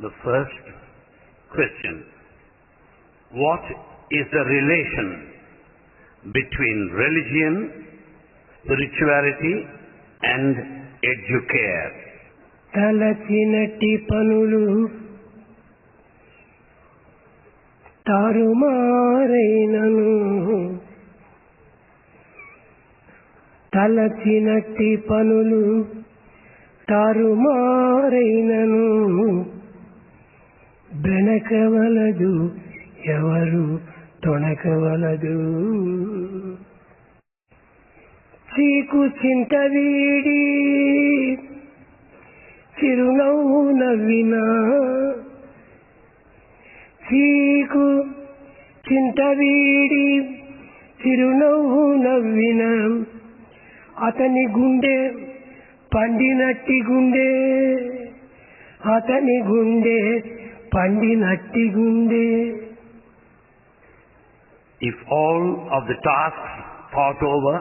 The first question: what is the relation between religion, spirituality and educare? తలచినట్టి పనులు తారుమారైనను, తలచినట్టి పనులు తారుమారైనను, బెనకవలదు ఎవరు తొణకవలదు. చీకు చింత వీడి చిరునవ్వు నవ్వినా, చీకు చింత వీడి చిరునవ్వు నవ్విన, అతని గుండె పండినట్టి గుండె, అతని గుండె పండినట్టి గుండె. If all of the tasks thought over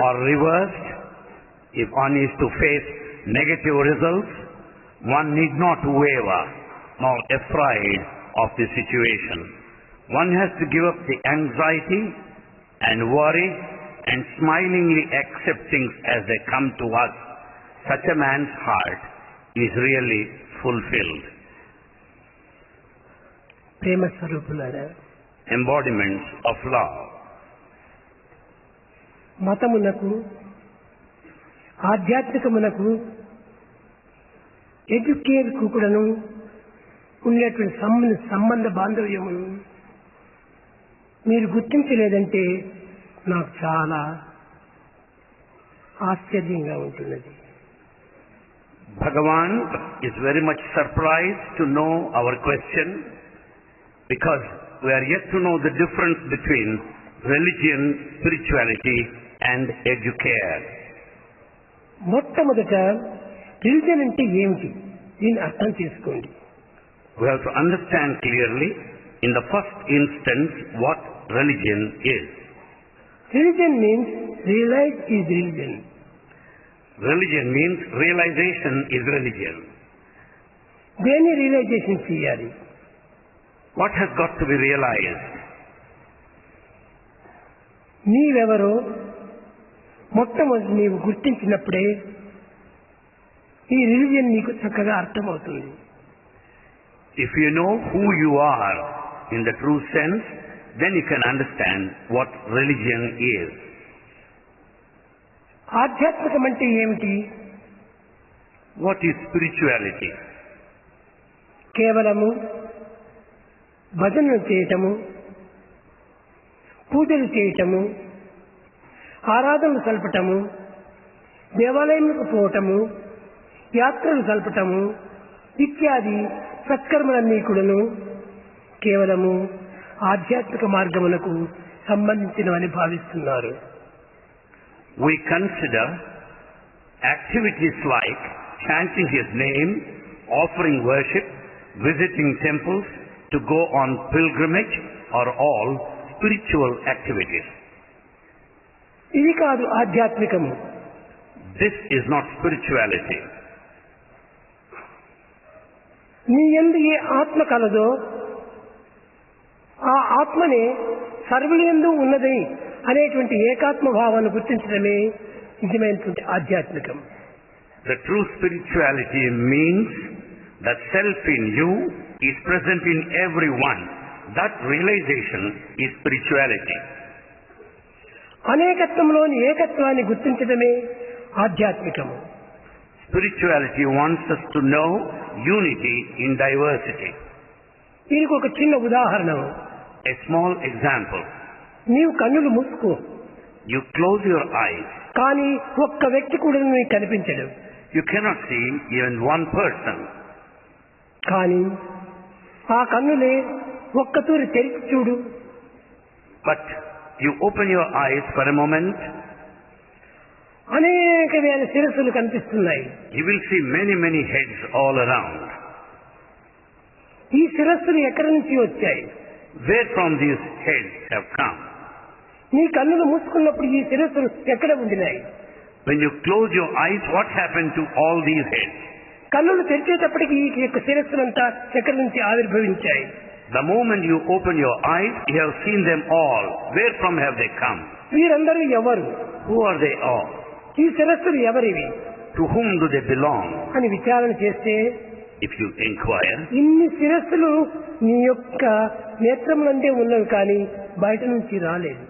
or reversed, if one is to face negative results, one need not waver nor afraid of the situation. One has to give up the anxiety and worry and smilingly accept things as they come to us. Such a man's heart is really fulfilled. ప్రేమ స్వరూపులారా, Embodiments of love. మతమునకు, ఆధ్యాత్మికమునకు, ఎడ్యుకేర్కు కూడాను ఉండేటువంటి సంబంధ బాంధవ్యమును మీరు గుర్తించలేదంటే నాకు చాలా ఆశ్చర్యంగా ఉంటున్నది. Bhagavan is very much surprised to know our question, because we are yet to know the difference between religion, spirituality and educare. మొట్టమొదట రిలిజన్ అంటే ఏమిటి, దీన్ని అర్థం చేసుకోండి. We have to understand clearly, in the first instance, what religion is. Religion means realize is religion. Religion means realization is religion. దేన్ని realisation చేయాలి? What has got to be realized? నీవెవరో మొట్టమొదటి నీవు గుర్తించినప్పుడే ఈ రిలిజియన్ నీకు చక్కగా అర్థమవుతుంది. If you know who you are in the true sense, then you can understand what religion is. ఆధ్యాత్మికం అంటే ఏమిటి? What is spirituality? కేవలము భజనలు చేయటము, పూజలు చేయటము, ఆరాధనలు సల్పటము, దేవాలయంకు పోవటము, యాత్రలు సల్పటము ఇత్యాది సత్కర్మలన్నీ కూడాను కేవలము ఆధ్యాత్మిక మార్గములకు సంబంధించినవని భావిస్తున్నారు. We consider activities like chanting His name, offering worship, visiting temples, to go on pilgrimage are all spiritual activities. ఇది కాదు ఆధ్యాత్మికము. This is not spirituality. నీ యందు ఏ ఆత్మ కలదో ఆ ఆత్మనే సర్వులందు ఉన్నది అనేటువంటి ఏకాత్మ భావాన్ని గుర్తించడమే నిజమైనటువంటి ఆధ్యాత్మికం. The true spirituality means that self in you is present in everyone. That realization is spirituality. అనేకత్వంలోని ఏకత్వాన్ని గుర్తించడమే ఆధ్యాత్మికము. Spirituality wants us to know unity in diversity. దీనికి ఒక చిన్న ఉదాహరణ. A small example. నీవు కన్నులు మూసుకో, You close your eyes. కానీ ఒక్క వ్యక్తి కూడా నీకు కనిపించడు. You cannot see even one person. కానీ ఆ కన్నులే ఒక్కతూరి తెరిచి చూడు. But you open your eyes for a moment. అనేక వేల శిరస్సులు కనిపిస్తున్నాయి. You will see many heads all around. ఈ శిరస్సులు ఎక్కడి నుంచి వచ్చాయి? Where from these heads have come? నీ కన్నులు మూసుకున్నప్పుడు ఈ శిరస్సులు ఎక్కడ ఉండినాయి? When you close your eyes, what happened to all these heads? కన్నులు తెరిచేటప్పటికి ఈ యొక్క శిరస్సులంతా ఎక్కడి నుంచి ఆవిర్భవించాయి. The moment you open your eyes, you have seen them all. Where from have they come? వీరందరూ ఎవరు? Who are they all? ఈ శిరస్సులు ఎవరివి To whom do they belong? అని విచారణ చేస్తే, If you inquire, ఇన్ని శిరస్సులు నీ యొక్క నేత్రములందే ఉన్నవి కానీ బయట నుంచి రాలేదు.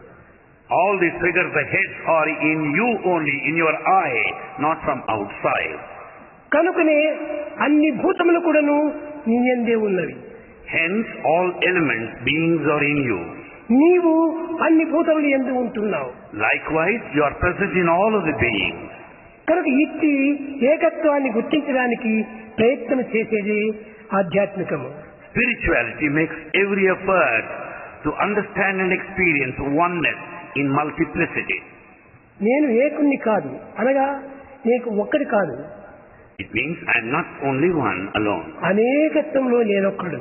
all these figures, the heads are in you only, in your eye, not from outside. కనుకనే అన్ని భూతములు కూడాను నీ యందే ఉన్నవి. Hence, all elements, beings are in you. నీవు అన్ని భూతములు యందు ఉంటున్నావు. Likewise, you are present in all of the beings. కనుక ఇట్టి ఏకత్వాన్ని గుర్తించడానికి ప్రయత్నం చేసేది ఆధ్యాత్మికము. Spirituality makes every effort to understand and experience oneness in multiplicity. నేను ఏకుణ్ణి కాదు అనగా నీకు ఒక్కడి కాదు, It means I am not only one alone. అనేకత్వంలో నేనొక్కడు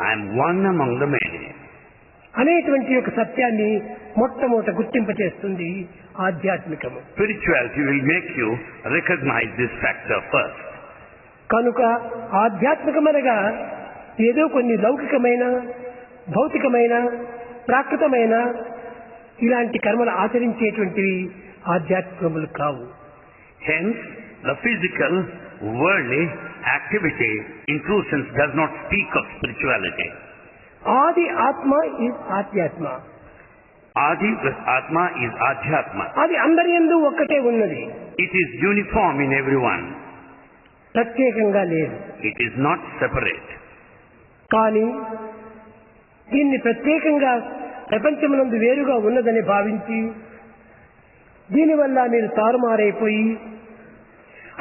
I am one among the many. అనేటువంటి యొక్క సత్యాన్ని మొట్టమొదట గుర్తింపచేస్తుంది ఆధ్యాత్మికము. Spirituality will make you recognize this factor first. కనుక ఆధ్యాత్మికమనగా ఏదో కొన్ని లౌకికమైన, భౌతికమైన, ప్రాకృతమైన ఇలాంటి కర్మలు ఆచరించేటువంటివి ఆధ్యాత్మికములు కావు. Hence, the physical, worldly activity in true sense does not speak of spirituality. ఆది ఆత్మ is ఆధ్యాత్మ. Adi plus Atma is Adhyatma. అది అందరి యందు ఒక్కటే ఉన్నది, It is uniform in everyone. ప్రత్యేకంగా లేదు. It is not separate. కానీ దీన్ని ప్రత్యేకంగా ప్రపంచమునందు వేరుగా ఉన్నదని భావించి దీనివల్ల మీరు తారుమారైపోయి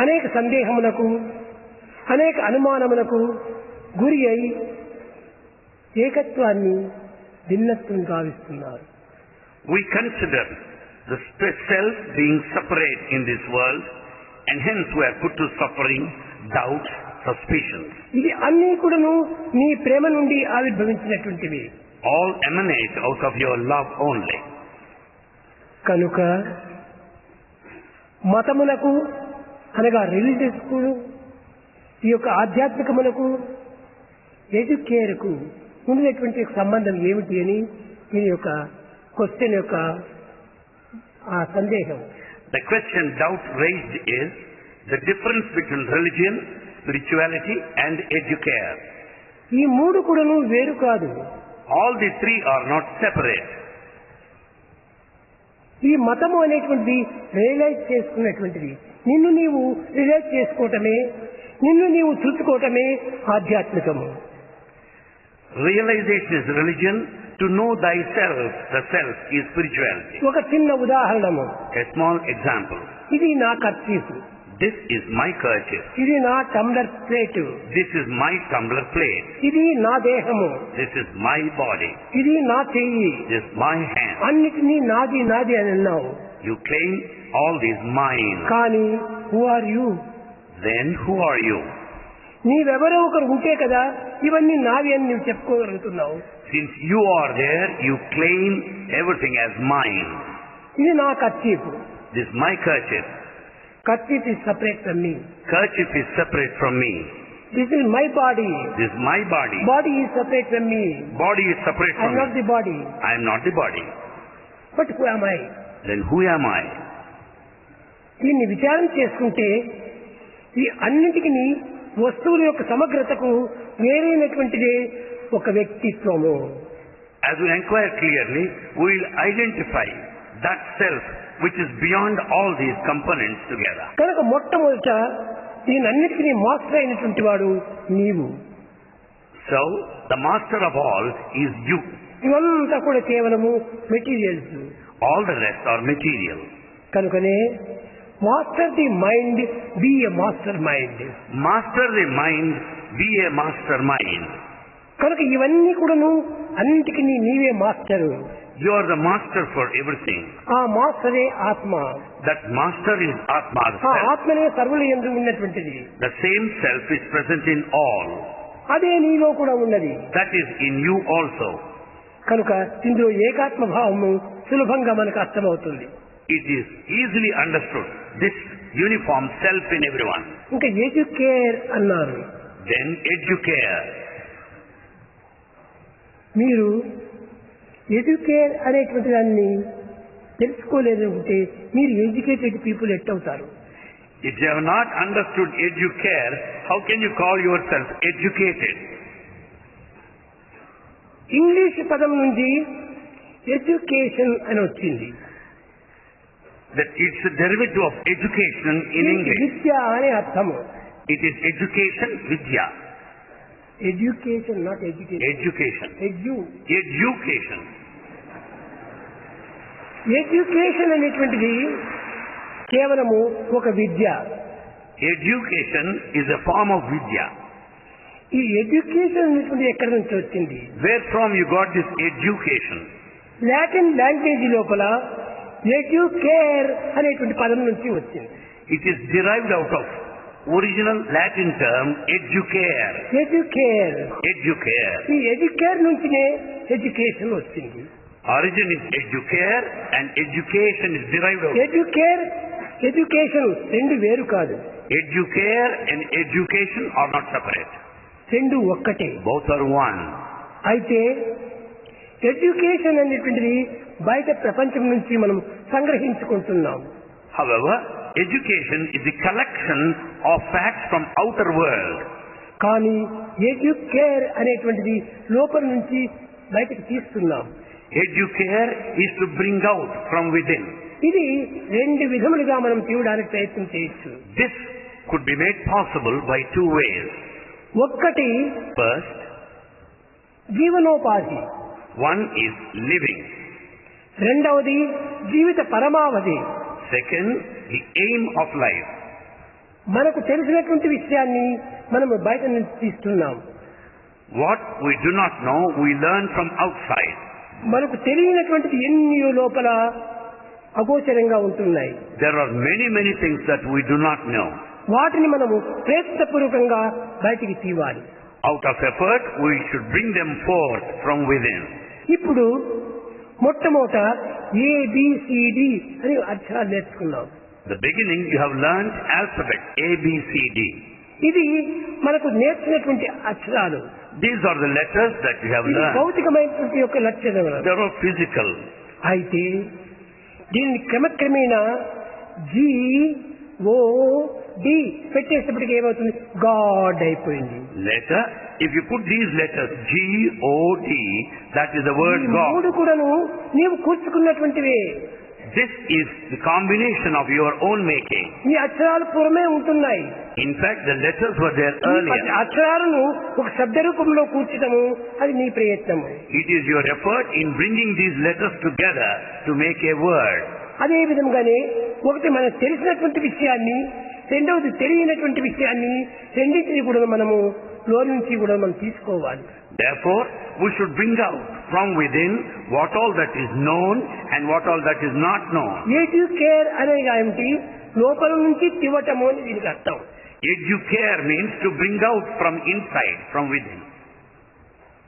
అనేక సందేహములకు, అనేక అనుమానములకు గురి అయి ఏకత్వాన్ని భిన్నత్వం గావిస్తున్నారు. We consider the self being separate in this world, and hence we are put to suffering, doubts, suspicions. ఇది అన్నీ కూడాను నీ ప్రేమ నుండి ఆవిర్భవించినటువంటివి. All emanate out of your love only. కనుక మతములకు అనగా రిలీజియస్ కు, ఈ యొక్క ఆధ్యాత్మికములకు, ఎడ్యుకేర్కు ఉన్నటువంటి సంబంధం ఏమిటి అని దీని యొక్క క్వశ్చన్ యొక్క ఆ సందేహం. The question doubt raised is the difference between religion, spirituality and educare. ఈ మూడు కూడాను వేరు కాదు. All the three are not separate. ఈ మతము అనేటువంటిది రియలైజ్ చేసుకున్నటువంటిది. నిన్ను నీవు రియలైజ్ చేసుకోవటమే, నిన్ను నీవు చూసుకోవటమే ఆధ్యాత్మికము. Realization is religion. To know thyself, the self, is spirituality. ఒక చిన్న ఉదాహరణము. A small example. ఇది నా kerchief, This is my kerchief. ఇది నా tumbler plate, This is my tumbler plate. ఇది నా దేహము, This is my body. ఇది నా చెయ్యి, This is my hand. అన్నిటినీ నాది నాది అని అన్నావు. You claim all these mine. కానీ who are you? Then who are you? నీవెవరో ఒకరు ఉంటే కదా ఇవన్నీ నావి అని నువ్వు చెప్పుకోగలుగుతున్నావు. Since you are there, you claim everything as mine. ఇది నా kerchief. This is my kerchief. Kerchief is separate from me. Kerchief is separate from me. This is my body. This is my body. Body is separate from me. Body is separate I from not me. The body. I am not the body. But who am I? Then who am I? దీన్ని విచారణ చేసుకుంటే ఈ అన్నింటికి వస్తువుల యొక్క సమగ్రతకు వేరైనటువంటిదే ఒక వ్యక్తిత్వము. As we inquire clearly, we will identify that self which is beyond all these components together. కనుక మొట్టమొదట దీనన్నిటికీ మాస్టర్ అయినటువంటి వాడు నీవు. So, the master of all is you. ఇవంతా కూడా కేవలము materials. All the rest are material. కనుకనే master the mind, be a master mind. Master the mind, be a master mind. కనుక ఇవన్నీ కూడాను అన్నిటికీ నీవే master. You are the master for everything. ఆ మాస్టరే ఆత్మ. That master is Atma, the ఆ self. ఆత్మనే సర్వుల యందు ఉన్నటువంటిది. The same self is present in all. అదే నీలో కూడా ఉన్నది. That is in you also. కనుక ఇందులో ఏకాత్మ భావము సులభంగా మనకు అర్థమవుతుంది. It is easily understood. This uniform self in everyone. ఇంకా ఎడ్యుకేర్ అన్నారు. Then educare. మీరు ఎడ్యుకేర్ అనేటువంటి దాన్ని తెలుసుకోలేదంటే మీరు ఎడ్యుకేటెడ్ పీపుల్ ఎట్టవుతారు? If you have not understood educare, how can you call yourself educated? English పదం నుంచి ఎడ్యుకేషన్ అని వచ్చింది. That it's a derivative of education in English. విద్య అనే అర్థము. It is education, vidya. Education not education. Education. Education. Education అనేటువంటిది కేవలము ఒక విద్య. Education is a form of vidya. ఈ ఎడ్యుకేషన్ అనేటువంటిది ఎక్కడి నుంచి వచ్చింది? Where from you got this education? Latin language లోపల ఎడ్యుకేర్ అనేటువంటి పదం నుంచి వచ్చింది. It is derived out of original Latin term educare. Educare. Educare. ఈ ఎడ్యుకేర్ నుంచినే ఎడ్యుకేషన్ వచ్చింది. Origin is educare and education is derived out. Educare education రెండు వేరు కాదు. Educare and education are not separate. రెండు ఒక్కటే. Both are one. అయితే education అనేటువంటిది బయట ప్రపంచం నుంచి మనం సంగ్రహించుకుంటున్నాం. However, education is the collection of facts from outer world. కానీ ఎడ్యుకేర్ అనేటువంటిది లోపల నుంచి బయటకు తీస్తున్నాం. Educare is to bring out from within. ఇది రెండు విధములుగా మనం తీయడానికి ప్రయత్నం చేయొచ్చు. This could be made possible by two ways. ఒక్కటి First, జీవనోపాధి. one is living. రెండవది జీవిత పరమావధి. Second, the aim of life. మనకు తెలిసినటువంటి విషయాన్ని మనం బయట నుంచి తీస్తున్నాం. What we do not know, we learn from outside. మనకు తెలియనటువంటిది ఎన్ని లోపల అగోచరంగా ఉంటున్నాయి. There are many things that we do not know. వాటిని మనము ప్రయత్నపూర్వకంగా బయటికి తీవాలి. Out of effort, we should bring them forth from within. ఇప్పుడు మొట్టమొదట ABCD అని అక్షరాలు నేర్చుకున్నాం. The beginning, you have learned alphabet ABCD. ఇది మనకు నేర్చినటువంటి అక్షరాలు. These are the letters that you have ఇది learned. భౌతికమైనటువంటి యొక్క లక్షణాలు. They are physical. అయితే దీన్ని క్రమక్రమేణా GOD పెట్టేటప్పటికి ఏమవుతుంది? గాడ్ అయిపోయింది. Later, if you put these letters GOD, that is the word ఈ God. మూడు కూడాను నీవు కూర్చుకున్నటువంటివే. This is the combination of your own making. ఈ అక్షరాలు పూర్వమే ఉంటున్నాయి. In fact, the letters were there ఈ earlier. అక్షరాలను ఒక శబ్ద రూపంలో కూర్చడము అది నీ ప్రయత్నము. It is your effort in bringing these letters together to make a word. అదే విధంగానే ఒకటి మనకు తెలిసినటువంటి విషయాన్ని, రెండవది తెలియనటువంటి విషయాన్ని, రెండింటిని కూడా మనము లోన్ నుంచి కూడా మనం తీసుకోవాలి. Therefore, we should bring out from within what all that is known and what all that is not known. Educare అనేది ఏమిటి? లోపల నుంచి తివ్వటము అని దీనికి అర్థం. Educare means to bring out from inside, from within.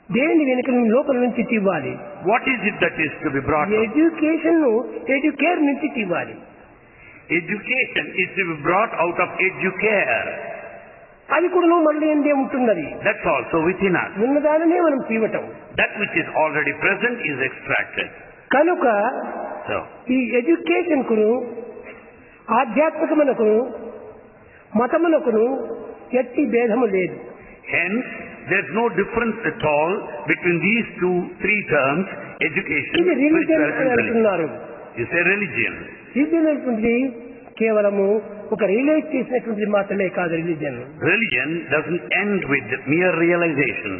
దేనిని వెనుక లోపల నుంచి తివ్వాలి. What is it that is to be brought out? Education educare నుంచి తివ్వాలి. Education is to be brought out of educare. అది కూడా మళ్ళీ ఏందే ఉంటున్నది. That's also within us. ఉన్నదాననే మనం తీవటం. That which is already present is extracted. కనుక So, ఈ education కును, ఆధ్యాత్మికమునకును, మతమునకును ఎట్టి భేదము లేదు. hence, there's no difference at all between these three terms, education, ఇది రిలీజియన్ అని spirituality, and religion. అంటున్నారు. You say religion. రిలీజియన్ అనేటువంటిది కేవలము ఒక రియలైజ్ చేసినటువంటిది మాత్రమే కాదు. Religion doesn't end with mere realization.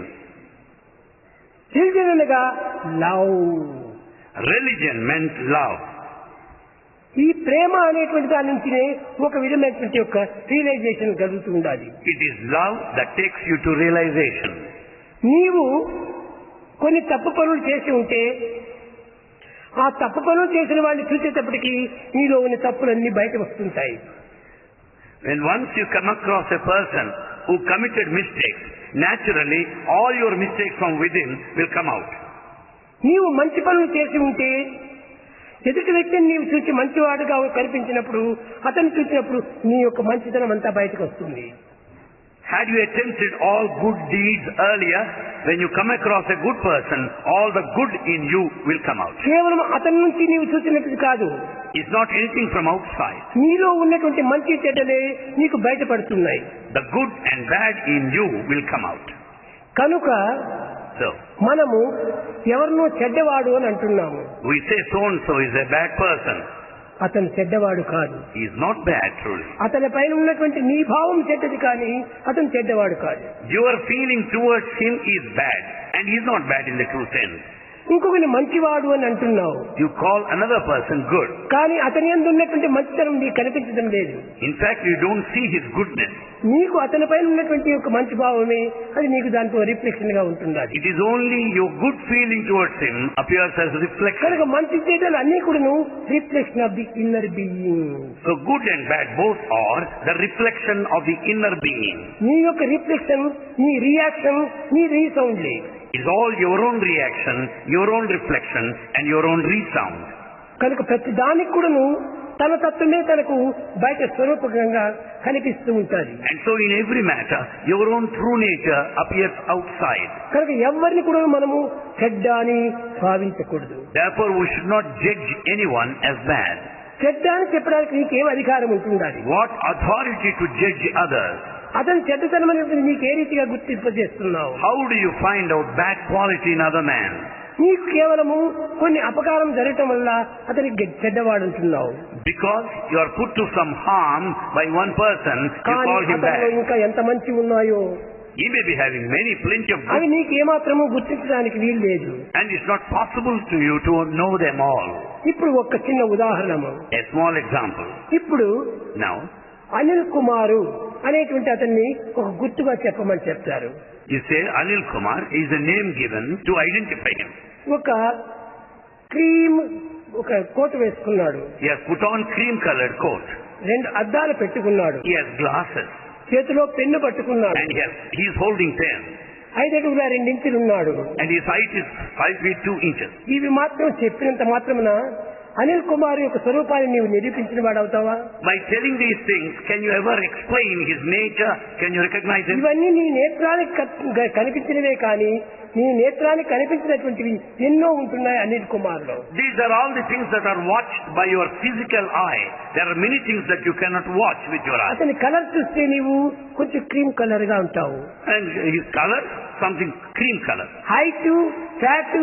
Religion అనగా లవ్. Religion meant love. ఈ ప్రేమ అనేటువంటి దాని నుంచినే ఒక విధమైనటువంటి యొక్క రియలైజేషన్ కలుగుతూ ఉండాలి. It is love that takes you to realization. నీవు కొన్ని తప్పు పనులు చేసి ఉంటే ఆ తప్పు పనులు చేసిన వాళ్ళని చూసేటప్పటికి నీలో ఉన్న తప్పులన్నీ బయట వస్తుంటాయి. When once you come across a person who committed mistakes, naturally all your mistakes from within will come out. నీవు మంచి పనులు చేసి ఉంటే ఎదుటి వ్యక్తిని నీవు చూసి మంచివాడుగా కనిపించినప్పుడు అతన్ని చూసినప్పుడు నీ యొక్క మంచితనం అంతా బయటకు వస్తుంది. Had you attempted all good deeds earlier, when you come across a good person, all the good in you will come out. కేవలం అతని నుంచి నీవు చూసినట్టు కాదు. It's not anything from outside. నీలో ఉన్నటువంటి మంచి చెడ్డలే నీకు బయటపడుతున్నాయి. The good and bad in you will come out. కనుక So, మనము ఎవరినో చెడ్డవాడు అని అంటున్నాము. we say so and so is a bad person. అతను చెడ్డవాడు కాదు. He is not bad truly. అతని పైన ఉన్నటువంటి నీ భావం చెడ్డది కానీ అతను చెడ్డవాడు కాదు. Your feeling towards him is bad, and he is not bad in the true sense. ఇంకొకరిని మంచివాడు అని అంటున్నావు. You call another person good. కానీ అతని యందు ఉన్నటువంటి మంచితనం నీకు కనిపించడం లేదు. In fact, you don't see his goodness. నీకు అతని పైన ఉన్నటువంటి ఒక మంచి భావమే అది నీకు దాంట్లో రిఫ్లెక్షన్ గా ఉంటుంది. It is only your good feeling towards him appears as a reflection. కనుక మంచి చెడ్డలు అన్ని కూడాను reflection of the inner being. So good and bad both are the reflection of the inner being. నీ యొక్క రిఫ్లెక్షన్, నీ రియాక్షన్, నీ రీసౌండ్లే. It's all your own reaction, your own reflection, and your own resound. కనుక ప్రతి దానికి కూడాను తన తత్వమే తనకు బయట స్వరూపకంగా కనిపిస్తూ ఉంటుంది. And so in every matter, your own true nature appears outside. కనుక ఎవరిని కూడా మనము చెడ్డ అని భావించకూడదు. Therefore, we should not judge anyone as bad. చెడ్డ అని చెప్పడానికి నీకేం అధికారం ఉంటుండాలి? What authority to judge others? అతని చెడ్డతనం అనేది నీకు ఏ రీతిగా గుర్తింపజేస్తున్నావు? How do you find out bad quality in other man? నీకు కేవలము కొన్ని అపకారం జరగటం వల్ల అతనికి చెడ్డవాడు అంటున్నావు. Because you are put to some harm by one person, you call him bad. ఇంకా ఎంత మంచి ఉన్నాయో He may be having plenty of అవి good, నీకు ఏమాత్రము గుర్తించడానికి వీలు లేదు. and it's not possible to you to know them all. ఇప్పుడు ఒక చిన్న ఉదాహరణము. A small example. ఇప్పుడు Now, అనిల్ కుమారు అనేటువంటి అతన్ని ఒక గుర్తుగా చెప్పమని చెప్తారు. you say Anil Kumar is a name given to identify him. ఒక క్రీమ్ ఒక కోట్ వేసుకున్నాడు. He has put on cream-colored coat. 2 అద్దాలు పెట్టుకున్నాడు. He has glasses, చేతిలో పెన్ను పట్టుకున్నాడు. and he is holding pen. 5 అడుగుల 2 ఇంచులు ఉన్నాడు. And his height is 5 feet 2 inches. ఇవి మాత్రం చెప్పినంత మాత్రమున అనిల్ కుమార్ యొక్క స్వరూపాన్ని నీవు నిరూపించిన వాడు అవుతావా? By telling these things, can you ever explain his nature? Can you recognize him? ఇవన్నీ నీ నేత్రానికి కనిపించినవే కానీ నీ నేత్రానికి కనిపించినటువంటివి ఎన్నో ఉంటున్నాయి అనిల్ కుమార్ లో. These are all the things that are watched by your physical eye. There are many things that you cannot watch with your eye. అతని colour చూస్తే నీవు కొంచెం క్రీమ్ కలర్ గా ఉంటావు. And his color, something cream color. Height, fat,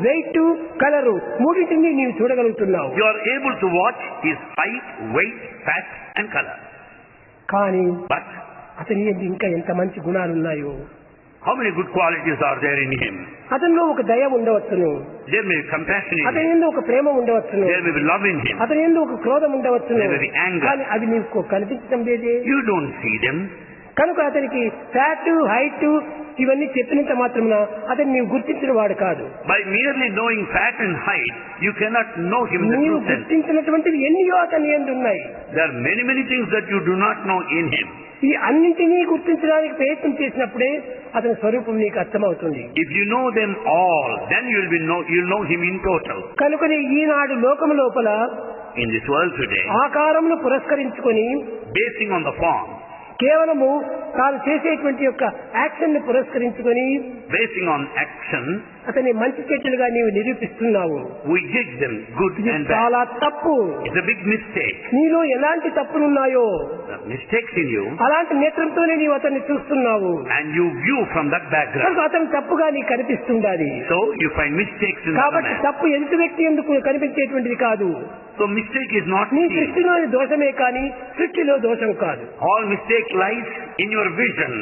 weight, colour మూడింటిని నీవు చూడగలుగుతున్నావు. You are able to watch his height, weight, fat and color. కానీ But అతని యందు ఇంకా ఎంత మంచి గుణాలు ఉన్నాయో. how many good qualities are there in him? అతనిలో ఒక దయ ఉండవచ్చును. There may be compassion in అతని him. యందు ఒక ప్రేమ ఉండవచ్చును. There may be love in him. అతని యందు ఒక క్రోధం ఉండవచ్చును. There may be anger. కానీ అవి నీకు కనిపించడం లేదే. You don't see them. కనుక అతనికి ఫ్యాట్, హైట్ ఇవన్నీ చెప్పినంత మాత్రమున అతన్ని నీవు గుర్తించిన వాడు కాదు. By merely knowing fat and height, you cannot know him in the నీవు true sense. గుర్తించినటువంటివి ఎన్నో అతని యందు ఉన్నాయి. There are many things that you do not know in him. ఈ అన్నింటినీ గుర్తించడానికి ప్రయత్నం చేసినప్పుడే అతని స్వరూపం నీకు అర్థమవుతుంది. If you know them all, then you'll know him in total. కనుకనే ఈనాడు లోకము లోపల In this world today, ఆకారమును పురస్కరించుకొని basing on the form, కేవలము తాను చేసేటువంటి యొక్క యాక్షన్ ని పురస్కరించుకొని basing on action, అతని మంచి చెట్టులుగా నీవు నిరూపిస్తున్నావు. we judge them good ఇది and bad. చాలా తప్పు. It's a big mistake. నీలో ఎలాంటి తప్పులున్నాయో The mistakes in you, అలాంటి నేత్రంతోనే నీవు అతన్ని చూస్తున్నావు. and you view from that background. కనుక అతను తప్పుగా నీకు కనిపిస్తుండాలి. So you find mistakes in the కాబట్టి man. తప్పు ఎదుటి వ్యక్తి ఎందుకు కనిపించేటువంటిది కాదు. So mistake is not నీ seen. దృష్టిలోని దోషమే కానీ సృష్టిలో దోషం కాదు. All mistake lies in your vision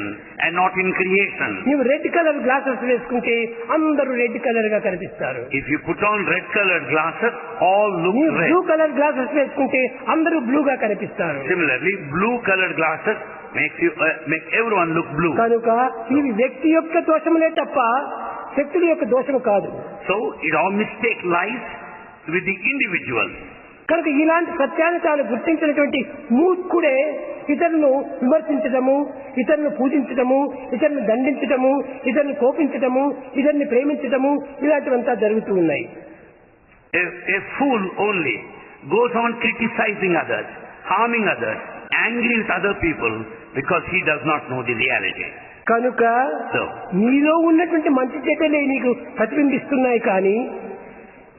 and not in creation. నీవు రెడ్ కలర్ గ్లాసెస్ వేసుకుంటే అందరూ రెడ్ కలర్ గా కనిపిస్తారు. If you put on red colored glasses, all look నీవు red. బ్లూ కలర్ గ్లాసెస్ వేసుకుంటే అందరూ బ్లూ గా కనిపిస్తారు. Similarly, blue colored glasses make everyone look blue. కనుక ఇవి వ్యక్తి యొక్క దోషములే తప్ప శక్తుల యొక్క దోషము కాదు. So it all mistake lies with the individual. కనుక ఇలాంటి సత్యాన్ని తాను గుర్తించినటువంటి మూర్ఖుడే ఇతరులను విమర్శించడము, ఇతరులను పూజించడము, ఇతరులను దండించడము, ఇతరులను కోపించడము, ఇతరుని ప్రేమించడము ఇలాంటివంతా జరుగుతూ ఉన్నాయి. A fool only goes on criticizing others, harming others, angry with other people because he does not know the reality. కనుక So, నీలో ఉన్నటువంటి మంచి చెడ్డలే నీకు ప్రతిబింబిస్తున్నాయి కానీ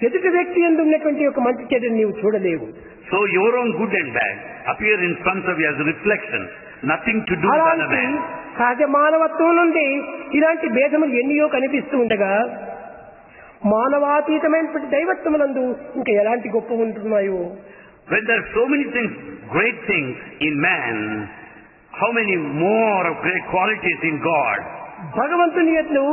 ఎదుటి వ్యక్తి యందు ఉన్నటువంటి ఒక మంచి చెడ్డని నీవు చూడలేవు. so your own good and bad appear in front of you as a reflection, nothing to do with other అలాంటి man. సహజ మానవత్వం నుండి ఇలాంటి భేదములు ఎన్నో కనిపిస్తూ ఉండగా మానవాతీతమైనటువంటి దైవత్వములందు ఇంకా ఎలాంటి గొప్ప ఉంటున్నాయో. When there are so many things, great things in man, how many more of great qualities in God? భగవంతుని యందు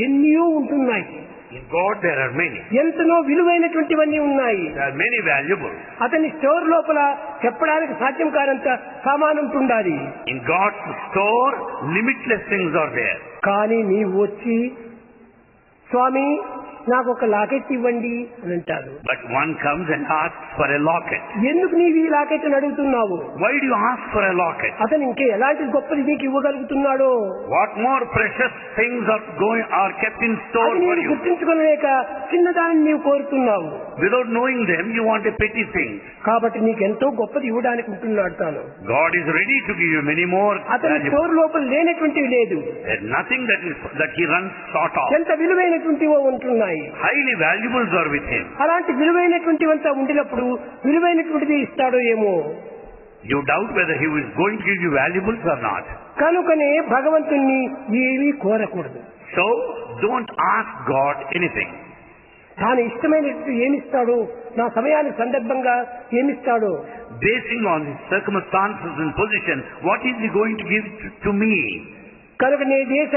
ఎన్నో ఉంటున్నాయి. In God there are many. ఎంతనో విలువైనటువంటివన్నీ ఉన్నాయి. There are many valuable. అతని స్టోర్ లోపల చెప్పడానికి సాధ్యం కానంత సామాను ఉంటుండాలి. In God's store, limitless things are there. కానీ నీవు వచ్చి స్వామి నాకు ఒక లాకెట్ ఇవ్వండి అని అంటారు. But one comes and asks for a locket. ఎందుకు నీవు ఈ లాకెట్ అని అడుగుతున్నావు? Why do you ask for a locket? అతను ఇంకే ఎలాంటి గొప్పది నీకు ఇవ్వగలుగుతున్నాడో What more precious things are kept in store అది for నీవు you? గుర్తించుకోలేక చిన్నదాన్ని నీవు కోరుతున్నావు. Without knowing them, you want a petty thing. కాబట్టి నీకు ఎంతో గొప్పది ఇవ్వడానికి ఉంటున్నాడు తాను. God is ready to give you many more అతని valuable. స్టోర్ లోపల లేనటువంటివి లేదు. There's nothing that he runs short of. ఎంత విలువైనటువంటివో ఉంటున్నాయి. Highly valuables are with him. అలాంటి విలువైనటువంటివంతా ఉండినప్పుడు విలువైనటువంటిది ఇస్తాడో ఏమో. You doubt whether he is going to give you valuables or not. కనుకనే భగవంతుణ్ణి ఏమీ కోరకూడదు. So, don't ask God anything. తాను ఇష్టమైనట్టు ఏమిస్తాడో, నా సమయానికి సందర్భంగా ఏమిస్తాడో, Basing on his circumstances and position, what is he going to give to me? కనుక నే దేశ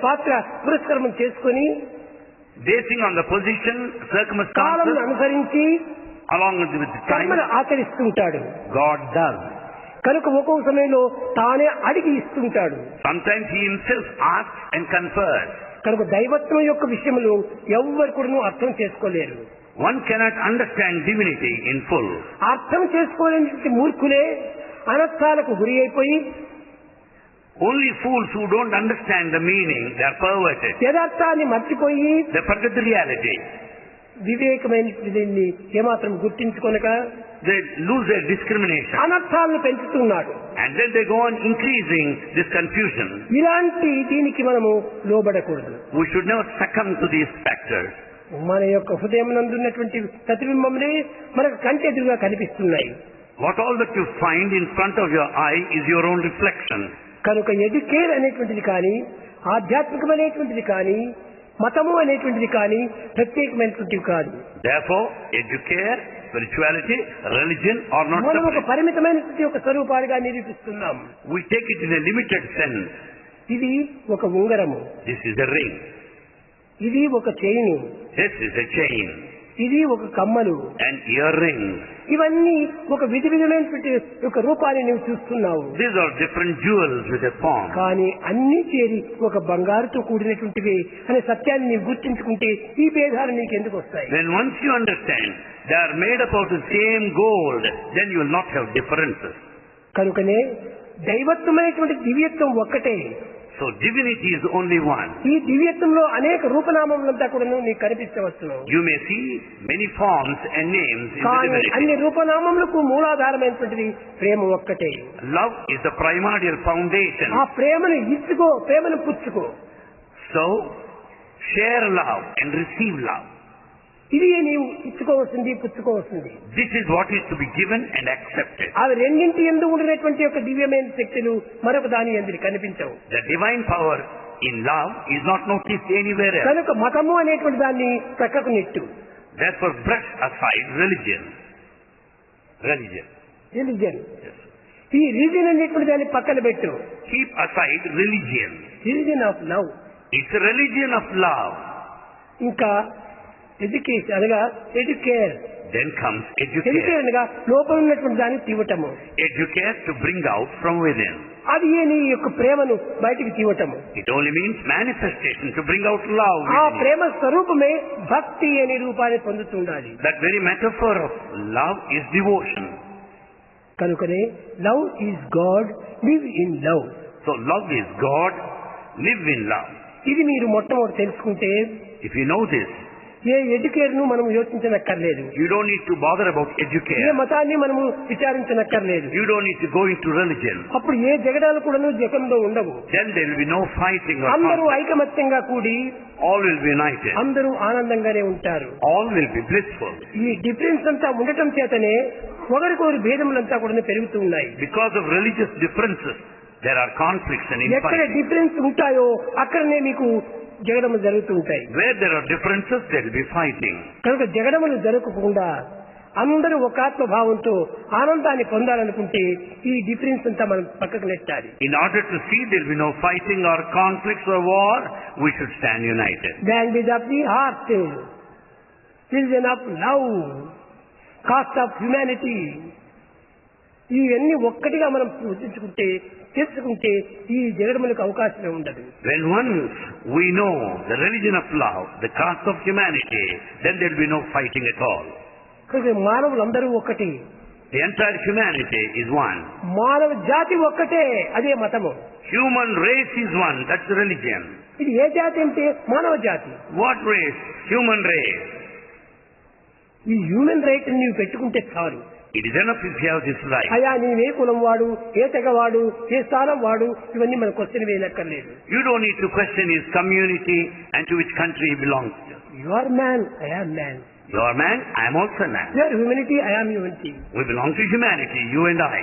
పాత్ర పురస్కారం చేసుకుని Basing on the position, column circumstances, అనుసరించి along with the time, కర్మను ఆచరిస్తుంటాడు. God does. కనుక ఒక్కొక్క సమయంలో తానే అడిగి ఇస్తుంటాడు. Sometimes he himself asks and confers. కనుక దైవత్వం యొక్క విషయంలో ఎవ్వరు కూడా అర్థం చేసుకోలేరు. One cannot understand divinity in full. అర్థం చేసుకోలేని మూర్ఖులే అనర్థాలకు గురి అయిపోయి Only fools who don't understand the meaning, they are perverted. యథార్థాన్ని మర్చిపోయి They forget the reality. వివేకమైన దీన్ని ఏమాత్రం గుర్తించుకొనక They lose their discrimination. అనర్థాలను పెంచుతున్నాడు. And then they go on increasing this confusion. ఇలాంటి దీనికి మనము లోబడకూడదు. We should never succumb to these factors. మన యొక్క హృదయం నందున్నటువంటి ప్రతిబింబములే మనకు కంటి ఎదురుగా కనిపిస్తున్నాయి. What all that you find in front of your eye is your own reflection. కనుక ఎడ్యుకేర్ అనేటువంటిది కానీ, ఆధ్యాత్మికమైనటువంటిది కానీ, మతము అనేటువంటిది కానీ ప్రత్యేకమైనటువంటివి కాదు. Therefore, educare, spirituality, religion are not మనం ఒక separate. పరిమితమైనటువంటి ఒక స్వరూపాలుగా నిరూపిస్తున్నాం. We take it in a limited sense. ఇది ఒక ఉంగరము, This is a ring. ఇది ఒక chain, This is a chain. ఇది ఒక కమ్మలు, And earrings. ఇవన్నీ ఒక విధమైనటువంటి ఒక రూపాన్ని నువ్వు చూస్తున్నావు. These are different jewels with a form. కానీ అన్ని చేరి ఒక బంగారుతో కూడినటువంటివి అనే సత్యాన్ని నీవు గుర్తించుకుంటే ఈ భేదాలు నీకు ఎందుకు వస్తాయి? Then once you understand they are made up of the same gold, then you will not have differences. కనుకనే దైవత్వమైనటువంటి దివ్యత్వం ఒక్కటే. So divinity is only one. ఈ దివ్యత్వంలో అనేక రూపనామములంతా కూడా నీకు కనిపించవచ్చును. You may see many forms and names in the కానీ divinity. అన్ని రూపనామములకు మూలాధారమైనటువంటిది ప్రేమ ఒక్కటే. Love is the primordial foundation. ఆ ప్రేమను ఇచ్చుకో, ప్రేమను పుచ్చుకో. So, share love and receive love. ఇది నీవు ఇచ్చుకోవాల్సింది, పుచ్చుకోవాల్సింది. This is what is to be given and accepted. అవి రెండింటి యందు ఉండినటువంటి యొక్క దివ్యమైన శక్తులు మరొక దాని యందు కనిపించవు. The divine power in love is not noticed anywhere else. కనుక మతము అనేటువంటి దాన్ని ప్రక్కకు net. Therefore, brush aside religion. Religion. Religion, Yes. ఈ రిలిజన్ అనేటువంటి దాన్ని పక్కన పెట్టు. Keep aside religion. Religion of love. It's a religion of love. ఇంకా ఎడ్యుకేషన్ అనగా educare. Then comes educare educare. అనగా లోపల ఉన్నటువంటి దాన్ని తీవటము. Educare to bring out from within. అది నీ యొక్క ప్రేమను బయటికి తీవటము. It only means manifestation to bring out love ఆ within you. ప్రేమ స్వరూపమే భక్తి అనే రూపాన్ని పొందుతుండాలి. That very metaphor of love is devotion. కనుకనే love is God, live in love. So love is God, live in love. ఇది మీరు మొట్టమొదటి తెలుసుకుంటే If you know this, A education మనం యోచించనక్కర్లేదు. You don't need to bother about A education. మతాన్ని మనము విచారించనక్కర్లేదు. You don't need to go into religion. అప్పుడు ఏ జగడాలు కూడా జగంలో ఉండవు. Then there will be no fighting or అందరూ conflict. ఐకమత్యంగా కూడి All will be united. అందరూ ఆనందంగానే ఉంటారు. All will be blissful. ఈ డిఫరెన్స్ అంతా ఉండటం చేతనే ఒకరికొకరి భేదములంతా కూడా పెరుగుతూ ఉన్నాయి. Because of religious differences, there are conflicts and ఎక్కడ infighting. డిఫరెన్స్ ఉంటాయో అక్కడనే మీకు జగడములు జరుగుతూ ఉంటాయి. Where there are differences, there will be fighting. కనుక జగడములు జరగకుండా అందరూ ఒక ఆత్మభావంతో ఆనందాన్ని పొందాలనుకుంటే ఈ డిఫరెన్స్ అంతా మనం పక్కకు నెట్టాలి. In order to see there will be no fighting or conflicts or war, we should stand united. Language of the heart, religion of love, cost of humanity, ఇవన్నీ ఒక్కటిగా మనం గుర్తించుకుంటే తెలుసుకుంటే ఈ జగడములకు అవకాశమే ఉండదు. When once we know the religion of love, the caste of humanity, then there will be no fighting at all. కనుక మానవులందరూ ఒక్కటి. The entire humanity is one. మానవ జాతి ఒక్కటే, అదే మతము. Human race is one, that's religion. ఇది ఏ జాతి అంటే మానవ జాతి. What race? Human race. ఈ హ్యూమన్ రైట్ నీవు పెట్టుకుంటే చాలు. It is enough if you have this right. అయా నీవే కులం వాడు, ఏ తెగవాడు, ఏ స్థానం వాడు, ఇవన్నీ మన question వేయనక్కర్లేదు. You don't need to question his community and to which country he belongs to. You are man, I am man. You are man, I am also man. You are humanity, I am humanity. We belong to humanity, you and I.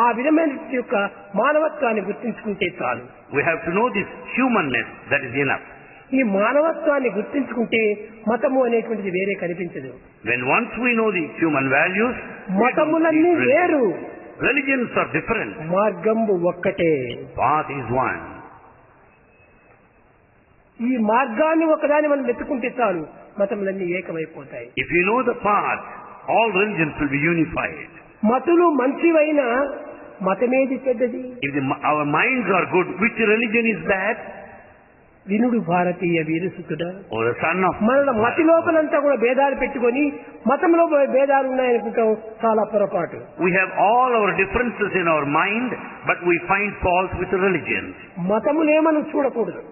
ఆ విధమైన యొక్క మానవత్వాన్ని గుర్తించుకుంటే చాలు. We have to know this humanness, that is enough. ఈ మానవత్వాన్ని గుర్తించుకుంటే మతము అనేటువంటిది వేరే కనిపించదు. When once we know the human values, మతములన్నీ వేరు, religions are different. మార్గంబు ఒక్కటే. Path is one. ఈ మార్గాన్ని ఒకదాన్ని మనం వెతుకుంటే చాలు, మతములన్నీ ఏకమైపోతాయి. If you know the path, all religions will be unified. మతులు మంచివైనా మతమేది చెడ్డది? If our minds are good, which religion is bad? వినుడు భారతీయ వీరసుతుడా. Or the son of మన మతి లోపలంతా కూడా భేదాలు పెట్టుకొని మతంలో భేదాలు ఉన్నాయనుకుంటాం, చాలా పొరపాటు. We have all our differences in our mind, but we find fault with the religions. మతమునే మనం చూడకూడదు.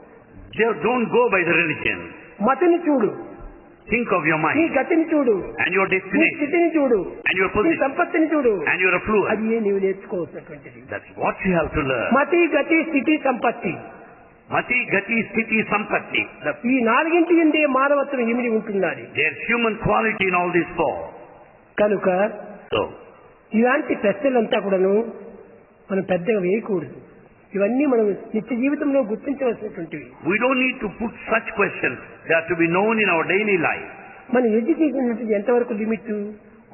Don't go by the religion. మతిని చూడు, Think of your నీ mind గతిని చూడు, and your నీ destiny స్థితిని చూడు, and your నీ position సంపత్తిని చూడు. and your affluence. అది నీవు నేర్చుకోవాల్సినటువంటిది. That's what you have to learn. మతి, గతి, స్థితి, సంపత్తి, Mati, Gati, Sthiti, Sampatti. ఈ నాలుగింటి ఎందే మానవత్వం ఇమిడి ఉంటున్నది. There's human quality in all these four. కనుక So, ఇలాంటి ప్రశ్నలంతా కూడాను మనం పెద్దగా వేయకూడదు. ఇవన్నీ మనం నిత్య జీవితంలో గుర్తించవలసినటువంటివి. we don't need to put such questions. They are to be known in our daily life. మన ఎడ్యుకేషన్ ఎంతవరకు limit?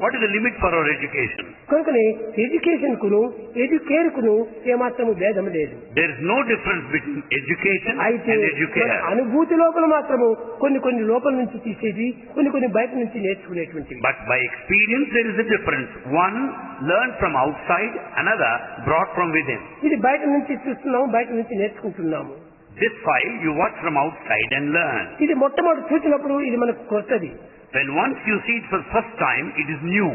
What is the limit for our education? కనుకనే ఎడ్యుకేషన్ కును ఎడ్యుకేర్ కును ఏమాత్రము భేదం లేదు. There is no difference between education అయితే and educare. అనుభూతి లోపల మాత్రము కొన్ని లోపల నుంచి తీసేది, కొన్ని బయట నుంచి నేర్చుకునేటువంటివి. But by experience there is a difference. One learned from outside, another brought from within. ఇది బయట నుంచి చూస్తున్నాము, బయట నుంచి నేర్చుకుంటున్నాము. This file you watch from outside and learn. ఇది మొట్టమొదటి చూసినప్పుడు ఇది మనకు కొత్తది. When once you see it for the first time, it is new.